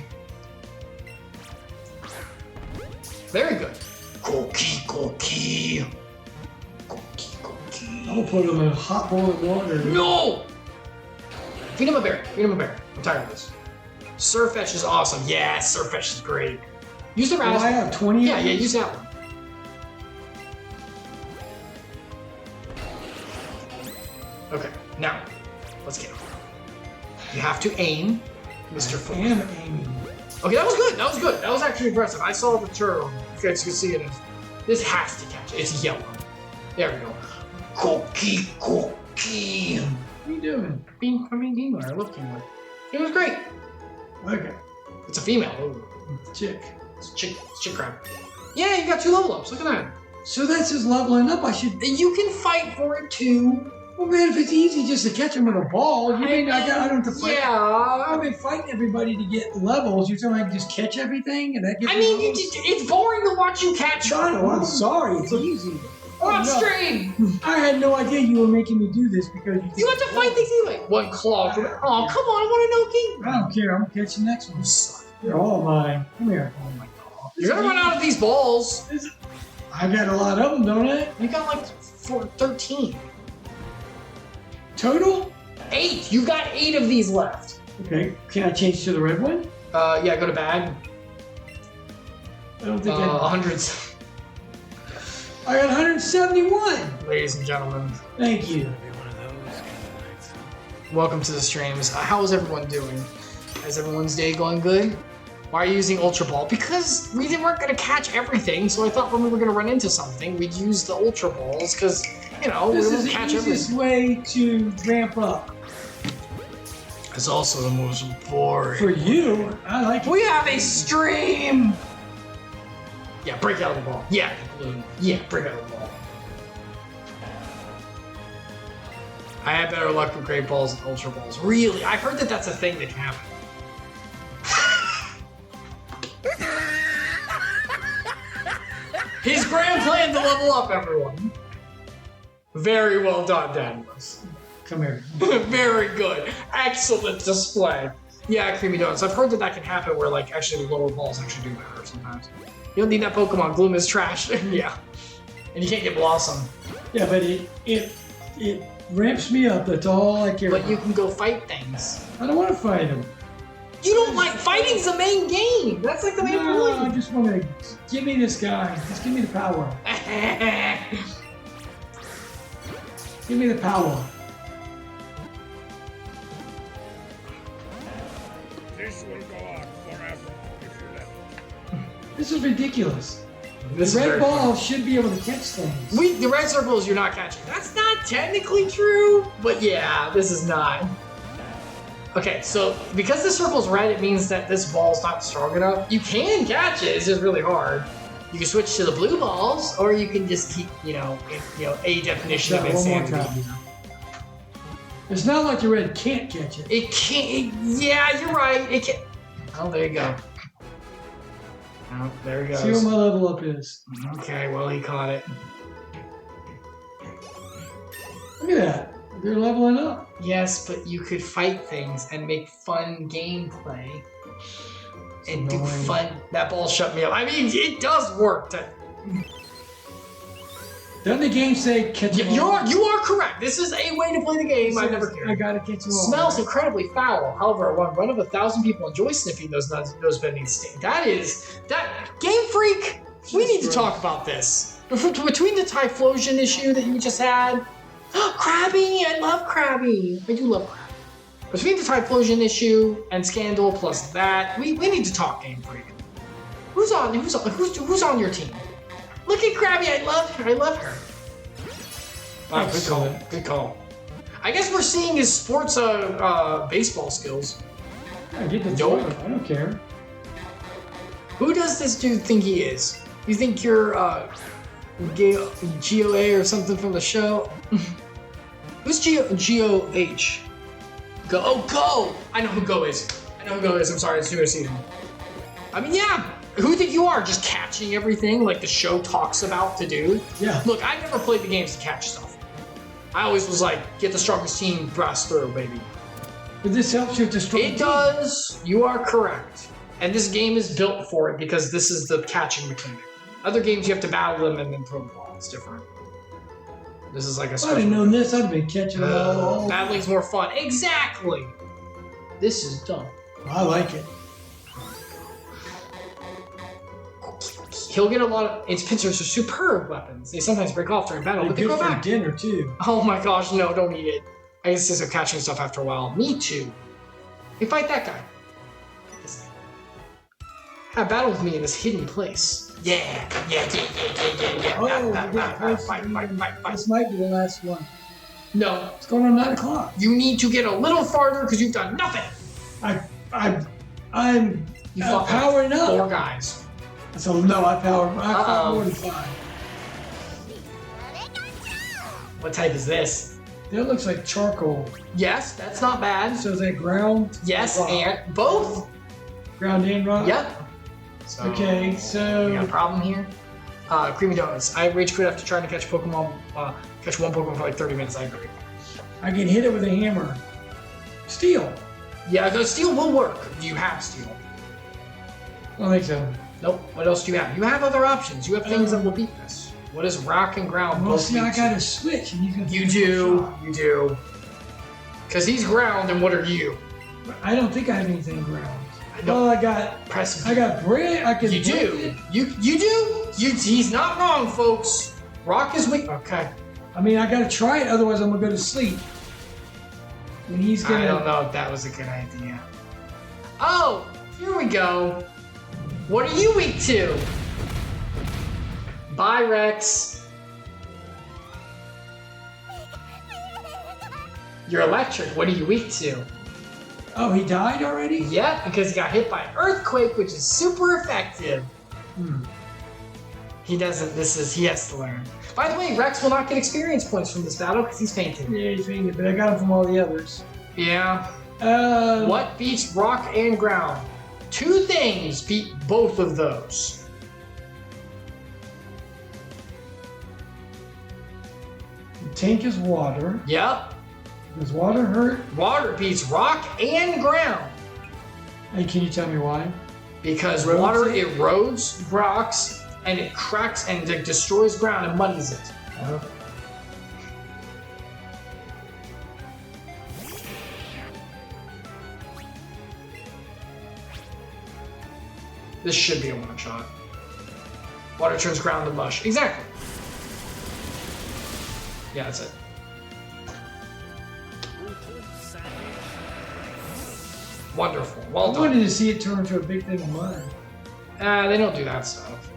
Very good. Cookie. Cookie. I'm gonna put them in hot boiling water. No! Feed him a berry. Feed him a berry. I'm tired of this. Surfetch is awesome. Yeah, Surfetch is great. Use the Oh, I raspberry. have 20. Yeah, use that one. Okay, now, let's get it. You have to aim, Mr. Foot. I am aiming. Okay, that was good. That was good. That was actually impressive. I saw the turtle. You guys can see it. This has to catch it. It's yellow. There we go. Cookie. What are you doing? I mean, Kingler. I love Kingler. It was great. Okay. It's a female. Ooh. Chick. It's chick crab. Yeah, you got 2 level ups. Look at that. So that's just leveling up. I should. You can fight for it too. Well, man, if it's easy just to catch him with a ball, you mean I don't have to fight? Yeah. I've been fighting everybody to get levels. You're telling me I can just catch everything and that gives I me mean, levels? it's boring to watch you catch. I'm sorry. It's easy. On no. stream. I had no idea you were making me do this because You have to fight things anyway. One claw. Oh, come on. I want to know, King. I don't care. I'm gonna catch the next one. They're all mine. Come here. Oh my god. You're gonna run out of these balls. I got a lot of them, don't I? You got like 13. Total? 8. You've got 8 of these left. Okay. Can I change to the red one? Yeah, go to bag. I don't think Hundreds. I got 171. Ladies and gentlemen, Thank you. welcome to the streams. How is everyone doing? Is everyone's day going good? Why are you using Ultra Ball? Because we weren't going to catch everything, so I thought when we were going to run into something, we'd use the Ultra Balls, because, you know, This we is won't the catch easiest everything. way to ramp up. It's also the most boring. For you, I like it. We have a stream! Yeah, break out of the ball. Yeah, yeah, break out of the ball. I had better luck with Great Balls than Ultra Balls. Really? I've heard that that's a thing that can happen. His grand plan to level up, everyone. Very well done, Dadalus. Come here. Very good. Excellent display. Yeah, Creamy Donuts. I've heard that that can happen where, like, actually the lower balls actually do better sometimes. You don't need that Pokemon. Gloom is trash. Yeah. And you can't get Blossom. Yeah, but it ramps me up. That's all I care But about. you can go fight things. I don't want to fight him. You don't like fighting's the main game. That's like the main No, I point. just want to give me this guy. Just give me the power. Give me the power. This will go on forever if you let it. This is ridiculous. This The is red very ball fun. should be able to catch things. The red circles you're not catching. That's not technically true, but yeah, this is not. Okay, so because the circle's red, it means that this ball's not strong enough. You can catch it, it's just really hard. You can switch to the blue balls, or you can just keep, a definition of One more insanity. time. It's not like the red can't catch it. It can't. Yeah, you're right. It can. Oh, there you go. Oh, there he goes. See what my level up is. Okay, well, he caught it. Look at that. They're leveling up. Yes, but you could fight things and make fun gameplay. And do Annoying. fun. That ball shut me up. I mean, it does work. Doesn't the game say catch them all? You are correct. This is a way to play the game. I never I cared. gotta catch them all. Smells incredibly foul. However, one of 1,000 people enjoy sniffing those bending stings. That Game Freak. We need to talk about this. Between the Typhlosion issue that you just had, Krabby. I love Krabby. I do love Krabby. Between the Typhlosion issue and Scandal plus that, we need to talk Game Freak. Who's on your team? Look at Krabby. I love her. Wow, good call. Good call. I guess we're seeing his sports baseball skills. I get the Dope. joy. I don't care. Who does this dude think he is? You think you're GOA or something from the show? Who's GOH? Go. Oh, Go! I know who Go is. I'm sorry, it's newer season. I mean, yeah. Who do you think you are? Just catching everything like the show talks about to do? Yeah. Look, I never played the games to catch stuff. I always was like, get the strongest team, blast through, baby. But this helps you to strong It does. You are correct. And this game is built for it because this is the catching mechanic. Other games you have to battle them and then throw the ball. It's different. This is like a If I'd special. have known this, I'd have been catching them all. Battling's more fun. Exactly. this is done. I like it. He'll get a lot of. Its pincers are superb weapons. They sometimes break off during battle, but they good go for back. dinner too. Oh my gosh, no, don't eat it. I guess this is catching stuff after a while. Me too. Hey, fight that guy. This guy. Have battle with me in this hidden place. Yeah. Oh, fight. This might be the last one. No, It's going on 9 o'clock. you need to get a little farther because you've done nothing. I'm You fought powering up. 4 guys. So no, I fought more than 5. What type is this? That looks like charcoal. Yes, that's not bad. So is that ground? Yes, rock? and both. Ground and rock? Yep. So, Okay, you got a so problem here? Creamy Donuts. I rage quit after trying to catch Pokemon. Catch one Pokemon for like 30 minutes. I agree. I can hit it with a hammer. Steel. Yeah, the steel will work. Do you have steel? I don't think so. Nope. What else do you have? You have other options. You have things that will beat this. What is rock and ground? Well, both see, I beat got a switch, and you can. You do. You do. Because he's ground, and what are you? I don't think I have anything ground. I don't. Well, I got Press. bread. I can. You break do. it. You do. He's not wrong, folks. Rock is weak. Okay. I mean, I gotta try it, otherwise I'm gonna go to sleep. And he's gonna. I don't know if that was a good idea. Oh, here we go. What are you weak to? Bye, Rex. You're electric. What are you weak to? Oh, he died already? Yep, because he got hit by an earthquake, which is super effective. He doesn't. He has to learn. By the way, Rex will not get experience points from this battle because he's fainted. Yeah, he fainted, but I got him from all the others. Yeah. What? What beats rock and ground? 2 things beat both of those. The tank is water. Yep. Does water hurt? Water beats rock and ground. Hey, can you tell me why? Because Erodes water it? erodes rocks and it cracks and it destroys ground and muddies it. This should be a one-shot. Water turns ground to mush. Exactly. Yeah, that's it. Wonderful. Well I done. wanted to see it turn into a big thing of mud. They don't do that stuff.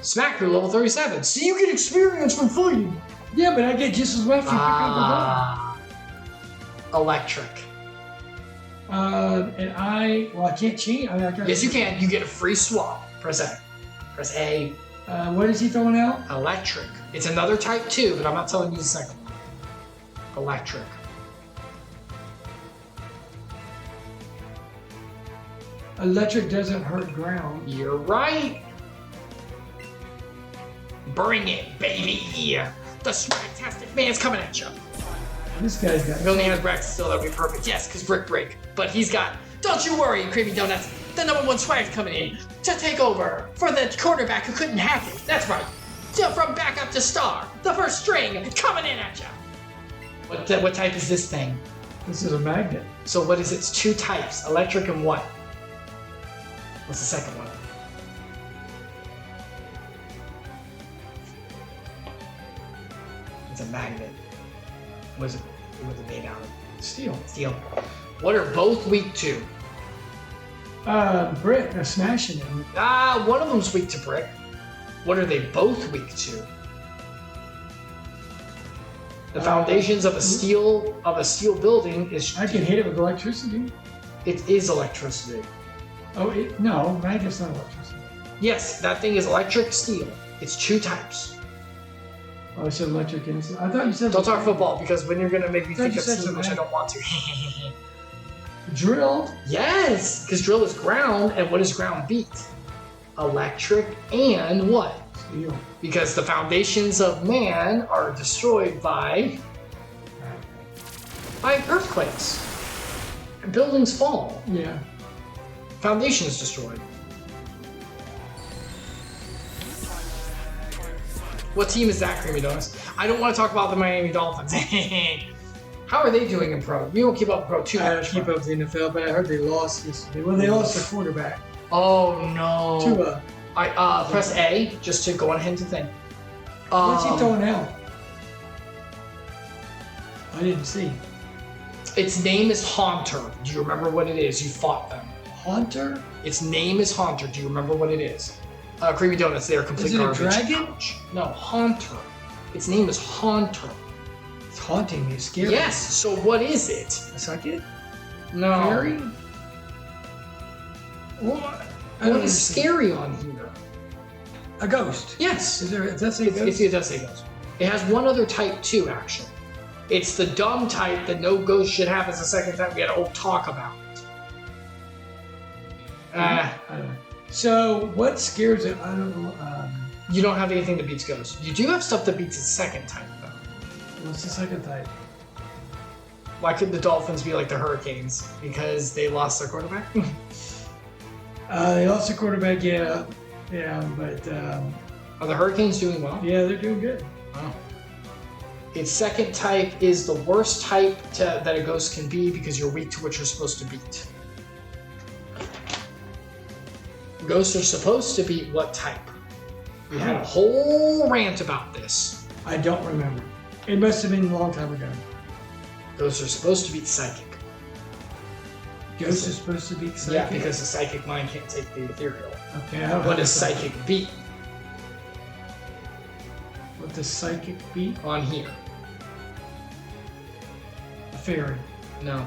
Smack Crew level 37. See, you get experience from fighting. Yeah, but I get just as much if you pick up Electric. the ball. And I can't change. I mean, I got. Yes, you can. You get a free swap. Press A. Press A. What is he throwing out? Electric. It's another type 2, but I'm not telling you the second one. Electric. Electric doesn't hurt ground. You're right. Bring it, baby. The swagtastic man's coming at you. This guy's got. If only has Rex still, that would be perfect. Yes, because Brick Break. But he's got, don't you worry, Creamy Donuts. The #1 swag's coming in to take over for the quarterback who couldn't hack it. That's right. From backup to star. The first string coming in at you. What type is this thing? This is a magnet. So what is it? It's 2 types. Electric and what? What's the second one? It's a magnet. What is it? What is it made out of? Steel. Steel. What are both weak to? Brick. Smashing it. One of them's weak to brick. What are they both weak to? The foundations of a steel building is. I can hit it with electricity. It is electricity. Oh, no, magnet's not electricity. Yes, that thing is electric steel. It's 2 types. Oh, I said electric and I thought you said. Don't talk football because when you're gonna make me think you of said steam, which I something. don't want to. Drill. Yes, because drill is ground, and what does ground beat? Electric and what? Steel. Because the foundations of man are destroyed by earthquakes. And buildings fall. Yeah. Foundation is destroyed. What team is that, Creamy Donuts? I don't want to talk about the Miami Dolphins. How are they doing in pro? You don't keep up with pro too I don't much. keep up with the NFL, but I heard they lost yesterday. Well, they lost their quarterback. Oh no. Tua. I press A just to go ahead to thing. What's he throwing out? I didn't see. Its name is Haunter. Do you remember what it is? You fought them. Haunter? Its name is Haunter. Do you remember what it is? Creamy Donuts, they are complete Is it a garbage. dragon? Ouch. No, Haunter. Its name is Haunter. It's haunting me. It's scary. Yes, so what is it? A psychic? No. Fairy? What? I don't What is understand. scary on here? A ghost. Yes. Is there? Does that say ghost? It does say ghost. It has one other type too, actually. It's the dumb type that no ghost should have as a second type. We had a whole talk about it. I don't know. So what scares it? I don't know. You don't have anything that beats ghost. You do have stuff that beats its second type, though. What's the second type? Why couldn't the Dolphins be like the Hurricanes? Because they lost their quarterback? They lost their quarterback. Yeah, but Are the Hurricanes doing well? yeah, they're doing good. Wow. Its second type is the worst type that a ghost can be because you're weak to what you're supposed to beat. Ghosts are supposed to beat what type? We had a whole rant about this. I don't remember. It must have been a long time ago. Ghosts are supposed to beat psychic. Ghost is supposed to be psychic. Yeah, because the psychic mind can't take the ethereal. Okay. I don't What know. does psychic beat What does psychic beat? on here? A fairy. No.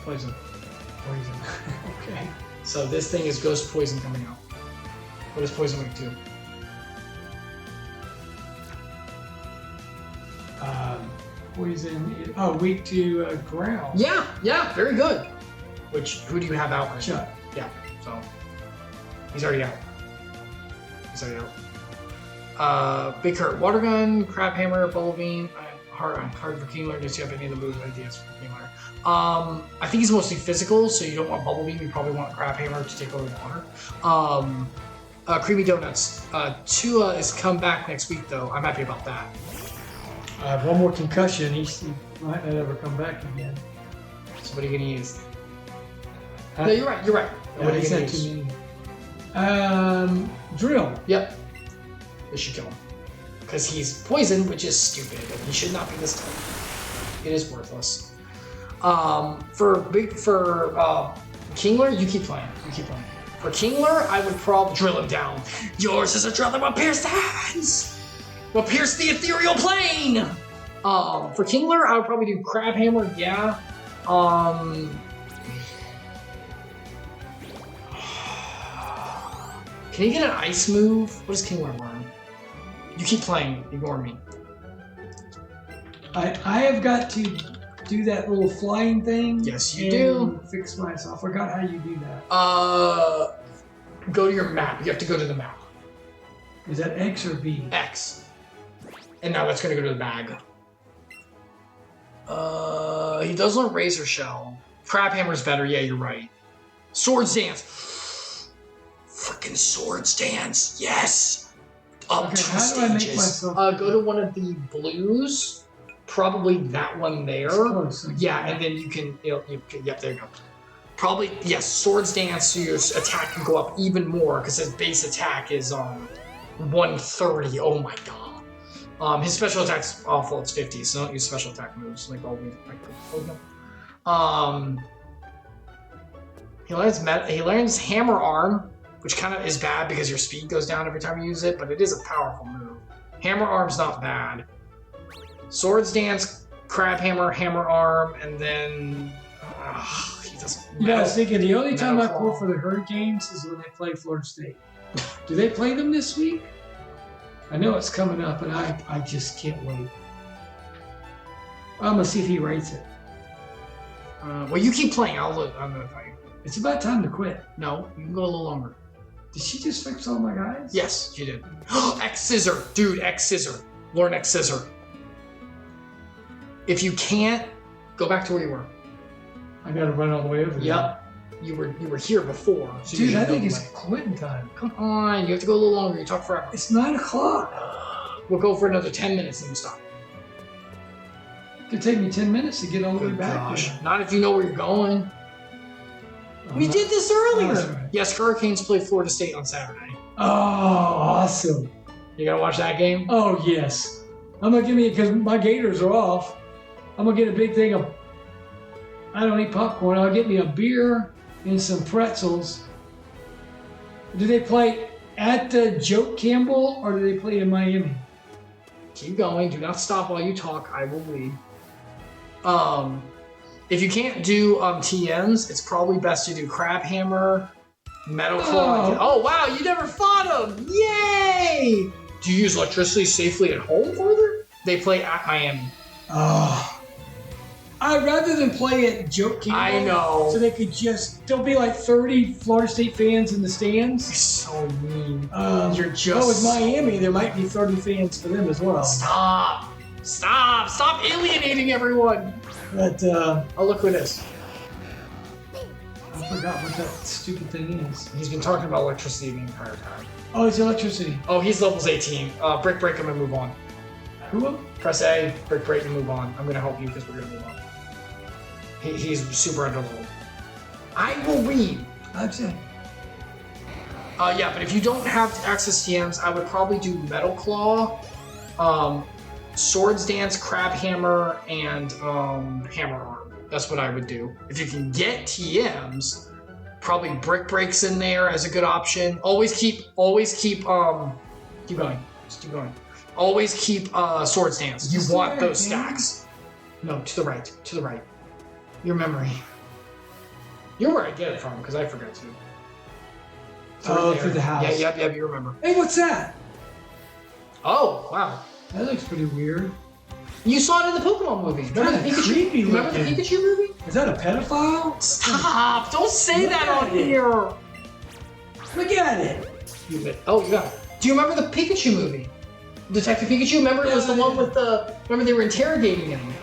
Poison. Poison. Okay. So this thing is ghost poison coming out. What is poison weak to? Poison. Weak to ground. Yeah, very good. Who do you have out right Chuck. now? Yeah, so he's already out. Big Hurt, Water Gun, Crab Hammer, Bubble Beam, hard for Kingler. Does he have any of the moves ideas for Kingler? I think he's mostly physical, so you don't want Bubble Beam. You probably want Crab Hammer to take over the water. Creamy Donuts. Tua is come back next week, though. I'm happy about that. One more concussion. He might not ever come back again. So what are you gonna use? Huh? No, you're right. Yeah, What are you he's gonna not use? too many. Drill. Yep. This should kill him. Because he's poisoned, which is stupid, and he should not be this type. It is worthless. For Kingler, you keep playing. For Kingler, I would probably drill him down. Yours is a drill that will pierce the heavens! Will pierce the ethereal plane! For Kingler, I would probably do Crab Hammer, yeah. Can he get an ice move? What does Kingler learn? You keep playing, ignore me. I have got to do that little flying thing. Yes, you do. Fix myself. I forgot how you do that. Go to your map. You have to go to the map. Is that X or B? X. And now that's gonna go to the bag. He does learn Razor Shell. Crab Hammer's better, yeah, you're right. Swords Dance. Frickin' Swords Dance, yes! Up Okay, two how do I make stages. myself- Go to one of the blues. Probably that one there. It's close. Yeah, and then you can, yep, there you go. Probably, yes, Swords Dance, so your attack can go up even more, because his base attack is 130. Oh my god. His special attack's awful, it's 50, so don't use special attack moves, like he learns Hammer Arm, which kind of is bad because your speed goes down every time you use it, but it is a powerful move. Hammer Arm's not bad. Swords Dance, Crab Hammer, Hammer Arm, and then he doesn't. Yeah, I was thinking the only time I Metal pull Claw. for the Hurricanes is when they play Florida State. Do they play them this week? I know it's coming up, and I just can't wait. I'm gonna see if he rates it. Well, you keep playing. I'm gonna fight you. It's about time to quit. No, you can go a little longer. Did she just fix all my guys? Yes, you did. X Scissor, dude. X Scissor. Learn X Scissor. If you can't, go back to where you were. I gotta run all the way over there. Yep. You were here before. So you Dude, should I know think the it's way. quitting time. Come on, you have to go a little longer. You talk forever. It's 9 o'clock. We'll go for another 10 minutes and we'll stop. Could take me 10 minutes to get all the way Good back. gosh. there. Not if you know where you're going. We not- did this Oh, earlier. that's right. Yes, Hurricanes play Florida State on Saturday. Oh, awesome. You gonna watch that game? Oh, yes. I'm going to give me, because my Gators are off, I'm going to get a big thing of, I don't eat popcorn. I'll get me a beer and some pretzels. Do they play at the Joke Campbell or do they play in Miami? Keep going. Do not stop while you talk. I will lead. If you can't do TMs, it's probably best to do Crab Hammer, Metal Claw. Oh, wow, you never fought them! Yay! Do you use electricity safely at home further? They play at Miami. Oh. I'd rather than play at Joke Campbell. I know. So they could just, there'll be like 30 Florida State fans in the stands. You're so mean. You're just. Oh, with Miami, there might be 30 fans for them as well. Stop! Stop alienating everyone! But, Oh, look who it is. I forgot what that stupid thing is. He's been talking about electricity the entire time. Oh, it's electricity. Oh, he's levels 18. Brick break him and move on. Who? Press A, brick break and move on. I'm gonna help you because we're gonna move on. He's super underleveled. I will read. I'd say. Yeah, but if you don't have access TMs, I would probably do Metal Claw, Swords Dance, Crab Hammer, and Hammer Arm. That's what I would do. If you can get TMs, probably Brick Breaks in there as a good option. Always keep keep going. Just keep going. Always keep Swords Dance. You want those stacks. No, to the right. Your memory. You're where I get it from, because I forgot to. Oh, through the house. Yeah, you remember. Hey, what's that? Oh, wow. That looks pretty weird. You saw it in the Pokemon movie. Remember the Kinda Pikachu? creepy Remember the looking. Pikachu movie? Is that a pedophile? Stop! Don't say Look that at on it. here. Look at it. Oh, you got it. Do you remember the Pikachu movie? Detective Pikachu? Remember it was the one with the. Remember they were interrogating him,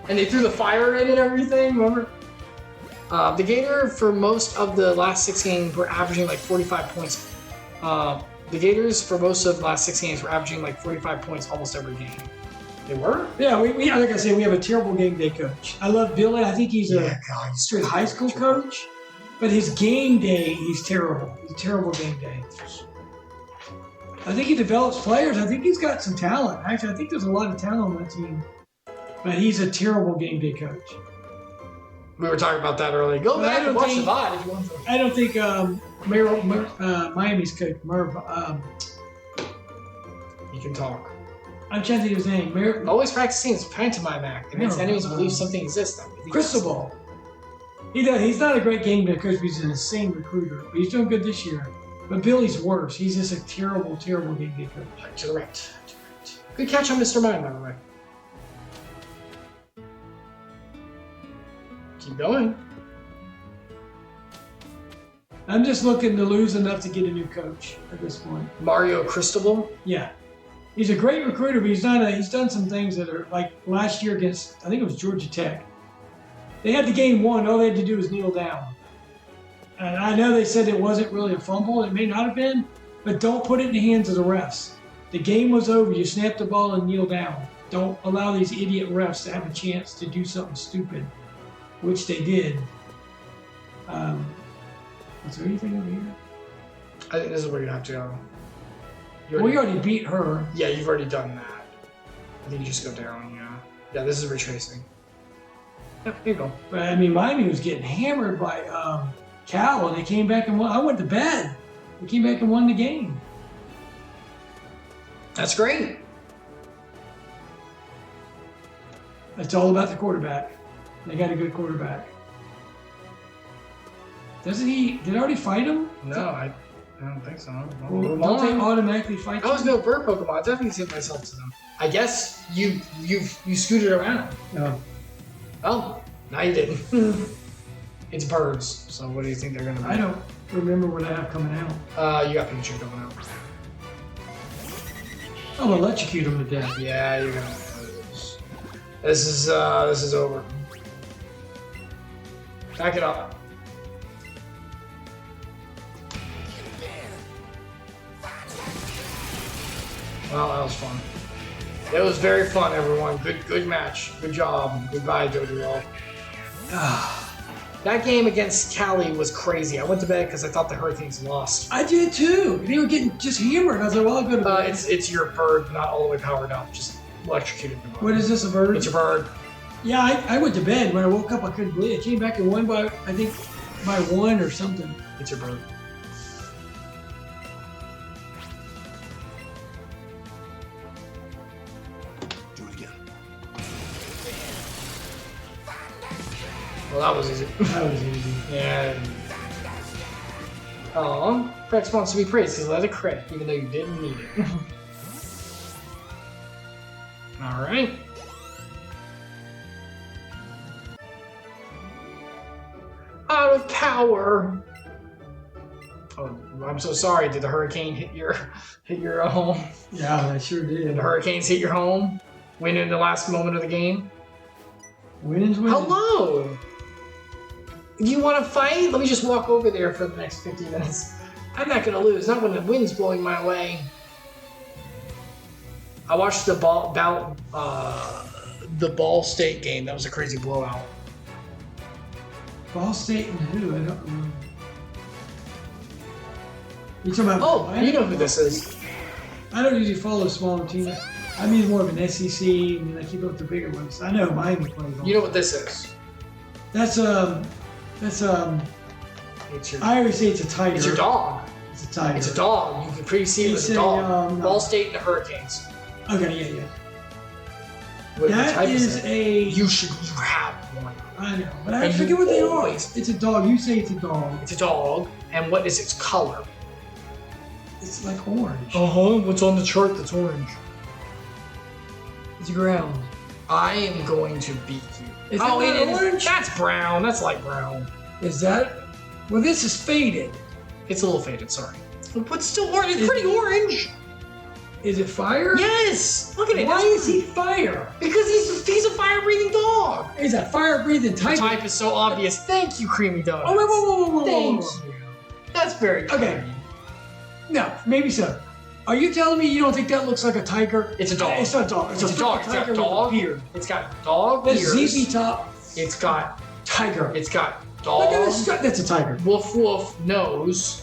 and they threw the fire in and everything. Remember? The Gator for most of the last 6 games were averaging like 45 points. The Gators for most of the last 6 games were averaging like 45 points almost every game. They were? Yeah, we like I said, we have a terrible game day coach. I love Billy. I think he's a God, he's good high school coach, but his game day, he's terrible. He's a terrible game day. I think he develops players. I think he's got some talent. Actually, I think there's a lot of talent on that team, but he's a terrible game day coach. We were talking about that earlier. Go But I back and don't watch think- the VOD if you want to. I don't think Miami's coach, Merv, You can talk. I'm trying to think of his name. Always practicing his pantomime act. It makes No, enemies believe something exists. Cristobal. He's not a great game day coach, but he's an insane recruiter. But he's doing good this year. But Billy's worse. He's just a terrible, terrible game day coach. To the right. Good catch on Mr. Mime, by the way. Keep going. I'm just looking to lose enough to get a new coach at this point. Mario Cristobal. Yeah. He's a great recruiter, but he's done some things that are like last year against, I think it was Georgia Tech. They had the game won. All they had to do was kneel down. And I know they said it wasn't really a fumble. It may not have been, but don't put it in the hands of the refs. The game was over. You snap the ball and kneel down. Don't allow these idiot refs to have a chance to do something stupid, which they did. Is there anything over here? I think this is where you have to go. We already beat her. Yeah, you've already done that. I think you just go down, yeah. Yeah, this is retracing. Yep, here you go. But I mean, Miami was getting hammered by Cal, and they came back and won. I went to bed. They came back and won the game. That's great. It's all about the quarterback. They got a good quarterback. Doesn't he? Did I already fight him? No, I don't think so. Well, don't they automatically fight I was you? going bird Pokemon. I definitely sent myself to them. I guess you scooted around. No. Oh, no, you didn't. It's birds. So what do you think they're gonna be? I don't remember what I have coming out. You got Pikachu coming out. I'm gonna electrocute him to death. Yeah, you're gonna. This is over. Back it up. Well, that was fun. It was very fun, everyone. Good match. Good job. Goodbye, Jojo. That game against Cali was crazy. I went to bed because I thought the Hurricanes lost. I did too. They were getting just hammered. I was like, well, I'll go to bed. It's your bird, not all the way powered up. Just electrocuted. What is this, a bird? It's your bird. Yeah, I went to bed. When I woke up, I couldn't believe it. I came back and won by, I think, by 1 or something. It's your bird. Do it again. Well, that was easy. That was easy. Yeah. Oh, Rex wants to be praised because let it crit, even though you didn't need it. All right. Out of power. Oh, I'm so sorry. Did the hurricane hit your home? Yeah, I sure Did did. the hurricanes hit your home? Win in the last moment of the game. Winning's winning. Hello. Do you want to fight? Let me just walk over there for the next 50 minutes. I'm not gonna lose. Not when the wind's blowing my way. I watched the Ball State game. That was a crazy blowout. Ball State and who? I don't remember. You talking about? Oh, you know who this is. I don't usually follow smaller teams. I mean more of an SEC, and I keep up with the bigger ones. I know Miami plays. You know what this is. That's It's your. I always say it's a tiger. It's your dog. It's a tiger. It's a dog. You can pretty see it It's as a dog. no. Ball State and the Hurricanes. Okay, yeah. What That type is it? a. You have one. I know, but I And forget you what they are. always- It's a dog. You say it's a dog. It's a dog. And what is its color? It's like orange. What's on the chart that's orange? It's ground. I am going to beat you. Is that it not orange? That's brown. That's light brown. Is that? Well, this is faded. It's a little faded, sorry. But still orange. It's pretty orange. Is it fire? Yes. Look at it. Why That's- is he fire? Because he's a fire-breathing dog. He's a fire-breathing The tiger. type is so obvious. Thank you, Creamy Donuts. Oh, wait, whoa. Thank you. That's very kind. Okay. No, maybe so. Are you telling me you don't think that looks like a tiger? It's a dog. It's not a dog. It's a dog. It's got tiger with a dog. beard. It's got dog That's ears. ZP top It's got tiger. It's got Look at dog. this. That's a tiger. Woof woof nose.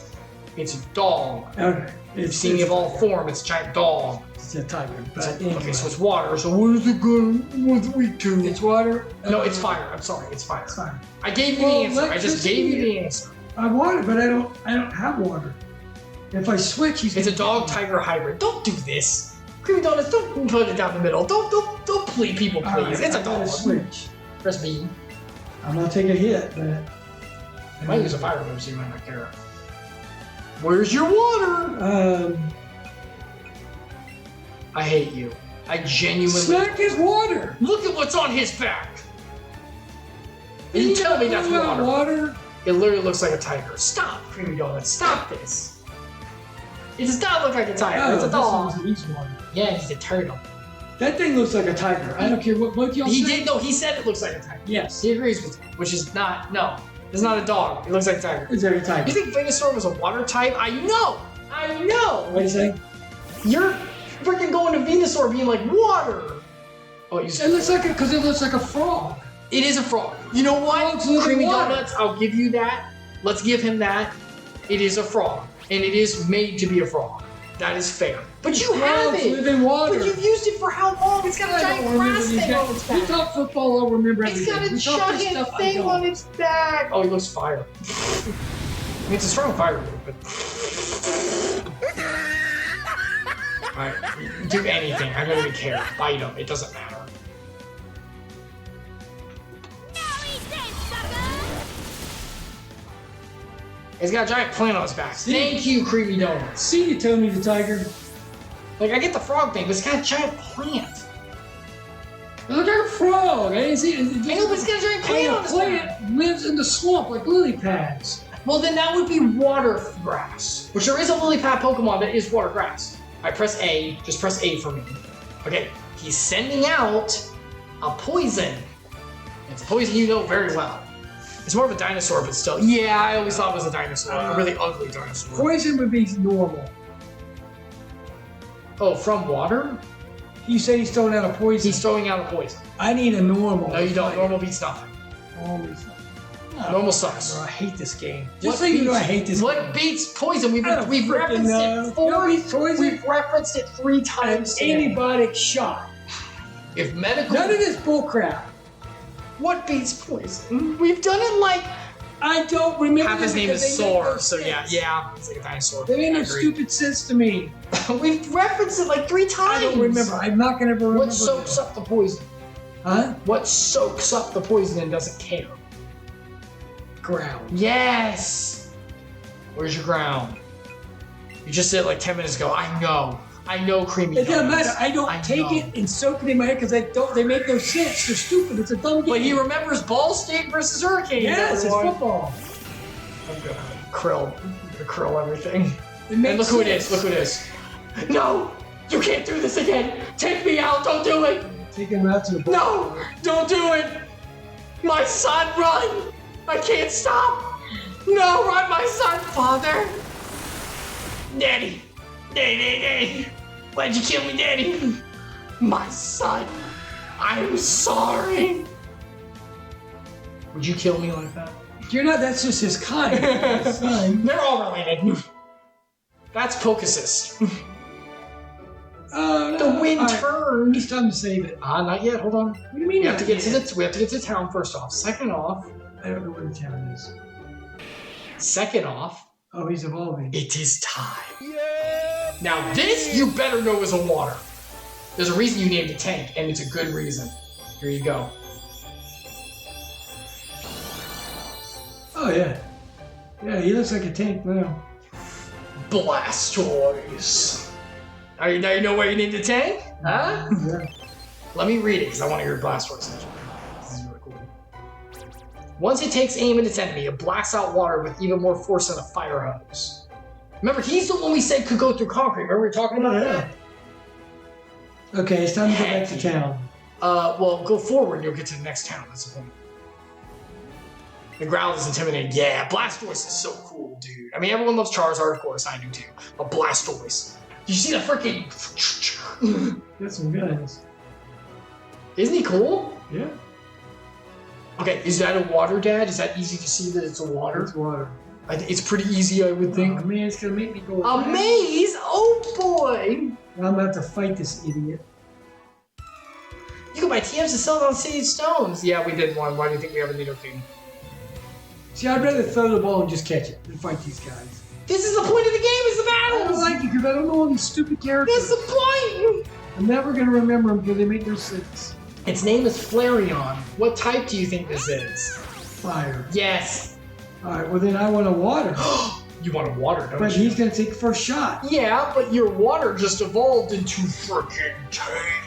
It's a dog. Okay. You've seen me of all form. It's a giant dog. It's a tiger. But It's a- anyway. Okay, so it's water. So what is it good? What's it weak to? It's water. No, it's fire. I'm sorry. It's fire. It's fire. I gave you Well, the answer. I just gave you the answer. I want it, but I don't have water. If I switch, he's. It's a gonna- dog-tiger hybrid. Don't do this. Creamy Donuts, don't put it down the middle. Don't please people, All please. right, It's a I gotta dog. switch. Press B. I'm gonna take a hit, but. I might use a fire move, so you might not care. Where's your water? I hate you. I genuinely. Snack is water. Look at what's on his back. And you tell me that's water. Water. It literally looks like a tiger. Stop, Creamy Donuts. Stop this. It does not look like a tiger. It's a dog. Water. Yeah, he's a turtle. That thing looks like a tiger. I don't care what y'all He say. did. No, he said it looks like a tiger. Yes. He agrees with you, which is not. No, it's not a dog. It looks like a tiger. It's like a You tiger. think Venusaur was a water type? I know. What do you say? You're freaking going to Venusaur being like water. Oh, you. It looks like because it looks like a frog. It is a frog. You know what? Frogs live in Creamy water. Donuts, I'll give you that. Let's give him that. It is a frog. And it is made to be a frog. That is fair. But you have Frogs it. live in water. But you've used it for how long? It's got a I giant don't remember grass these thing guys. on its We back. talk football. I'll remember It's everything. got a We talk this giant stuff, I thing don't. on its back. Oh, he looks fire. I mean, it's a strong fire move, but... Alright, do anything. I don't even care. Bite him. It doesn't matter. It's got a giant plant on its back. Thank you, Creamy Donuts. See you, Tony the Tiger. Like, I get the frog thing, but it's got a giant plant. It looks like a frog. I didn't see it. I know, but it's got a giant plant on And its a back. plant lives in the swamp like lily pads. Well, then that would be water grass, which there is a lily pad Pokemon that is water grass. I press A. Just press A for me. Okay, he's sending out a poison. It's a poison you know very well. It's more of a dinosaur, but still. Yeah, I always thought it was a dinosaur. A really ugly dinosaur. Poison would be normal. Oh, from water? You said he's throwing out a poison. He's throwing out a poison. I need a normal. No, you don't. Normal beats nothing. Normal sucks. Bro, I hate this game. What Just so you know, I hate this game. What beats poison? We've I don't referenced freaking it 4 know. We've referenced it 3 times. today. Antibiotic shot. If medical. None of this bullcrap. What beats poison? We've done it like. I don't remember. Half his name because is they make Sore, no so sense. yeah, it's like a dinosaur. They made I no agree. stupid sense to me. We've referenced it like 3 times. I don't remember. I'm not gonna remember. What soaks up the poison? Huh? What soaks up the poison and doesn't care? Ground. Yes. Where's your ground? You just said it like 10 minutes ago. I know, creamy. It doesn't donuts. matter. I don't take it and soak it in my head because they make no sense. They're stupid. It's a dumb game. But he remembers Ball State versus Hurricanes. Yes, it's everyone. football. I'm gonna krill everything. It makes And look who it sense. is. Look who it is. No, you can't do this again. Take me out. Don't do it. Take him out to the ball. No, don't do it. My son, run. I can't stop. No, run, my son, father. Daddy. Daddy. Why'd you kill me, Daddy? My son. I'm sorry. Would you kill me like that? You're not. That's just his kind. His son. They're all related. That's Pocasus. The wind All right. turned. It's time to save it. Not yet. Hold on. What do you mean? We have to get not to the town first off. Second off. I don't know where the town is. Second off. Oh, he's evolving. It is time. Now this you better know is a water. There's a reason you named it Tank, and it's a good reason. Here you go. Oh yeah. Yeah, he looks like a tank now. Blastoise. Now you know why you named it Tank? Huh? Yeah. Let me read it because I want to hear Blastoise. This is really cool. Once it takes aim at its enemy, it blasts out water with even more force than a fire hose. Remember, he's the one we said could go through concrete. Remember we were talking about that? Okay, it's time to go back to town. Well, go forward and you'll get to the next town. That's the point. The growl is intimidating. Yeah, Blastoise is so cool, dude. I mean, everyone loves Charizard, of course. I do too. But Blastoise. Did you see the freaking... Got some guns. Isn't he cool? Yeah. Okay, is that a water, Dad? Is that easy to see that it's a water? It's water. It's pretty easy, I would think. Oh man, it's gonna make me go. A maze? Oh boy! I'm about to fight this idiot. You can buy TMs to sell it on City Stones. Yeah, we did one. Why do you think we have a Nido King? See, I'd rather throw the ball and just catch it than fight these guys. This is the point of the game, is the I don't battles! like it because I don't know all these stupid characters. That's the point! I'm never gonna remember them because they make no sense. Its name is Flareon. What type do you think this is? Fire. Yes. Alright, well then I want a water. You want a water, don't But you? he's gonna take the first shot. Yeah, but your water just evolved into freaking tank.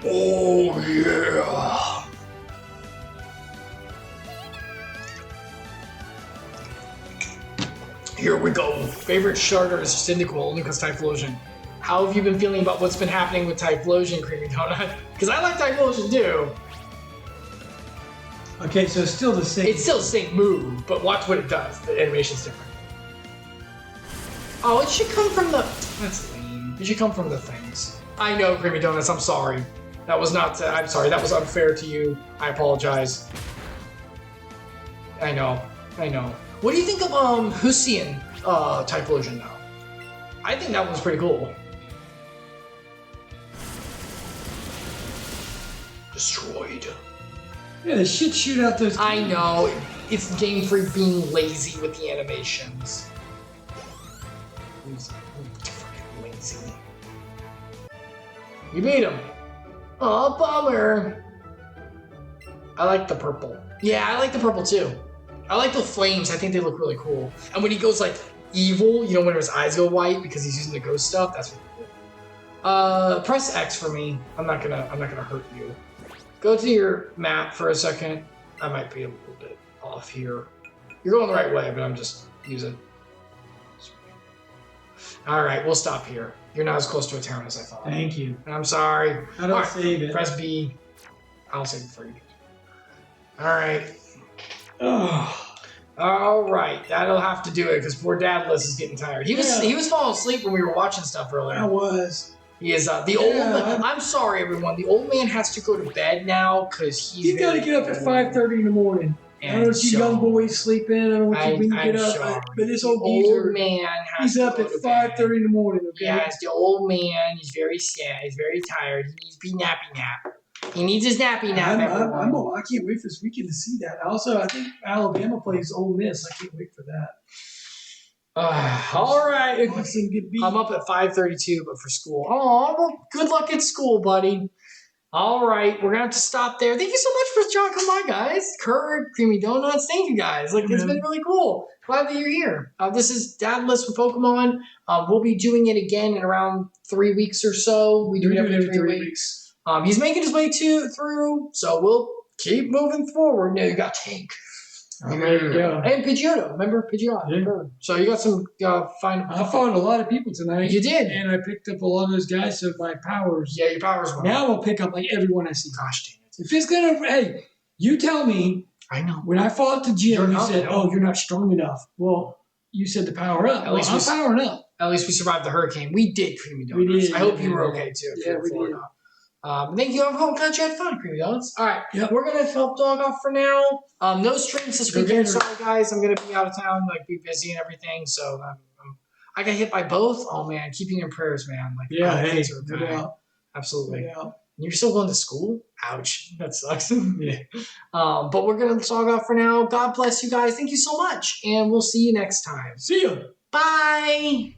Oh yeah. Here we go. Favorite starter is Cyndaquil, only because Typhlosion. How have you been feeling about what's been happening with Typhlosion, Creamy Donut? Because I like Typhlosion too. Okay, so it's still the same. It's still the same move, but watch what it does. The animation's different. Oh, it should come from the... That's lame. It should come from the things. I know, Creamy Donuts, I'm sorry. That was not... I'm sorry, that was unfair to you. I apologize. I know. What do you think of, Husian, Typhlosion now? I think that one's pretty cool. Destroyed. Yeah, the shit shoot out those. I know. It's Game Freak being lazy with the animations. He's freaking lazy. You beat him. Oh, bummer. I like the purple. Yeah, I like the purple too. I like the flames. I think they look really cool. And when he goes like evil, you know, when his eyes go white because he's using the ghost stuff, that's really cool. Press X for me. I'm not gonna hurt you. Go to your map for a second. I might be a little bit off here. You're going the right way, but I'm just using. All right, we'll stop here. You're not as close to a town as I thought. Thank you. I'm sorry. How do I save it? Press B. I'll save it for you. All right. Oh. All right, that'll have to do it because poor Dadalus is getting tired. He was falling asleep when we were watching stuff earlier. I was. He is the old man. I'm sorry, everyone. The old man has to go to bed now because He's got to get up at 5:30 in the morning. I don't know if you young boys sleeping. I don't know what you get up. Sorry. But this old man he's up at 5:30 in the morning. Okay. Yes, the old man. He's very sad. He's very tired. He needs to be nappy nap. He needs his nappy nap. I can't wait for this weekend to see that. Also, I think Alabama plays Ole Miss. I can't wait for that. All right. I'm up at 5:32, but for school. Oh, well, good luck at school, buddy. All right, we're gonna have to stop there. Thank you so much for John coming by, guys. Curd, creamy donuts. Thank you, guys. It's been really cool. Glad that you're here. This is Dadalus with Pokemon. We'll be doing it again in around 3 weeks or so. We do it every 3 weeks. He's making his way through, so we'll keep moving forward. Now you got Tank. There you go. And Pidgeotto. Remember Pidgeotto? Yeah. So you got some I fought a lot of people tonight. You did. And I picked up a lot of those guys, so my powers. Yeah, your powers went Now I'll pick up like everyone I see. Gosh dang it. If it's going to, hey, you tell me. I know. When I fought the gym, you said, oh, you're not strong enough. Well, you said to power up. At least I'm powering up. At least we survived the hurricane. We did, Creamy Donuts. We did. I hope you were okay, too. Yeah, we did. Thank you. I'm glad you had fun, Creamy Donuts. All right. Yep. We're going to help dog off for now. No streams this weekend. Sorry, guys. I'm going to be out of town, be busy and everything. So I got hit by both. Oh, man. Keeping your prayers, man. Hey, absolutely. You're still going to school? Ouch. That sucks. Yeah. But we're going to log off for now. God bless you guys. Thank you so much. And we'll see you next time. See ya. Bye.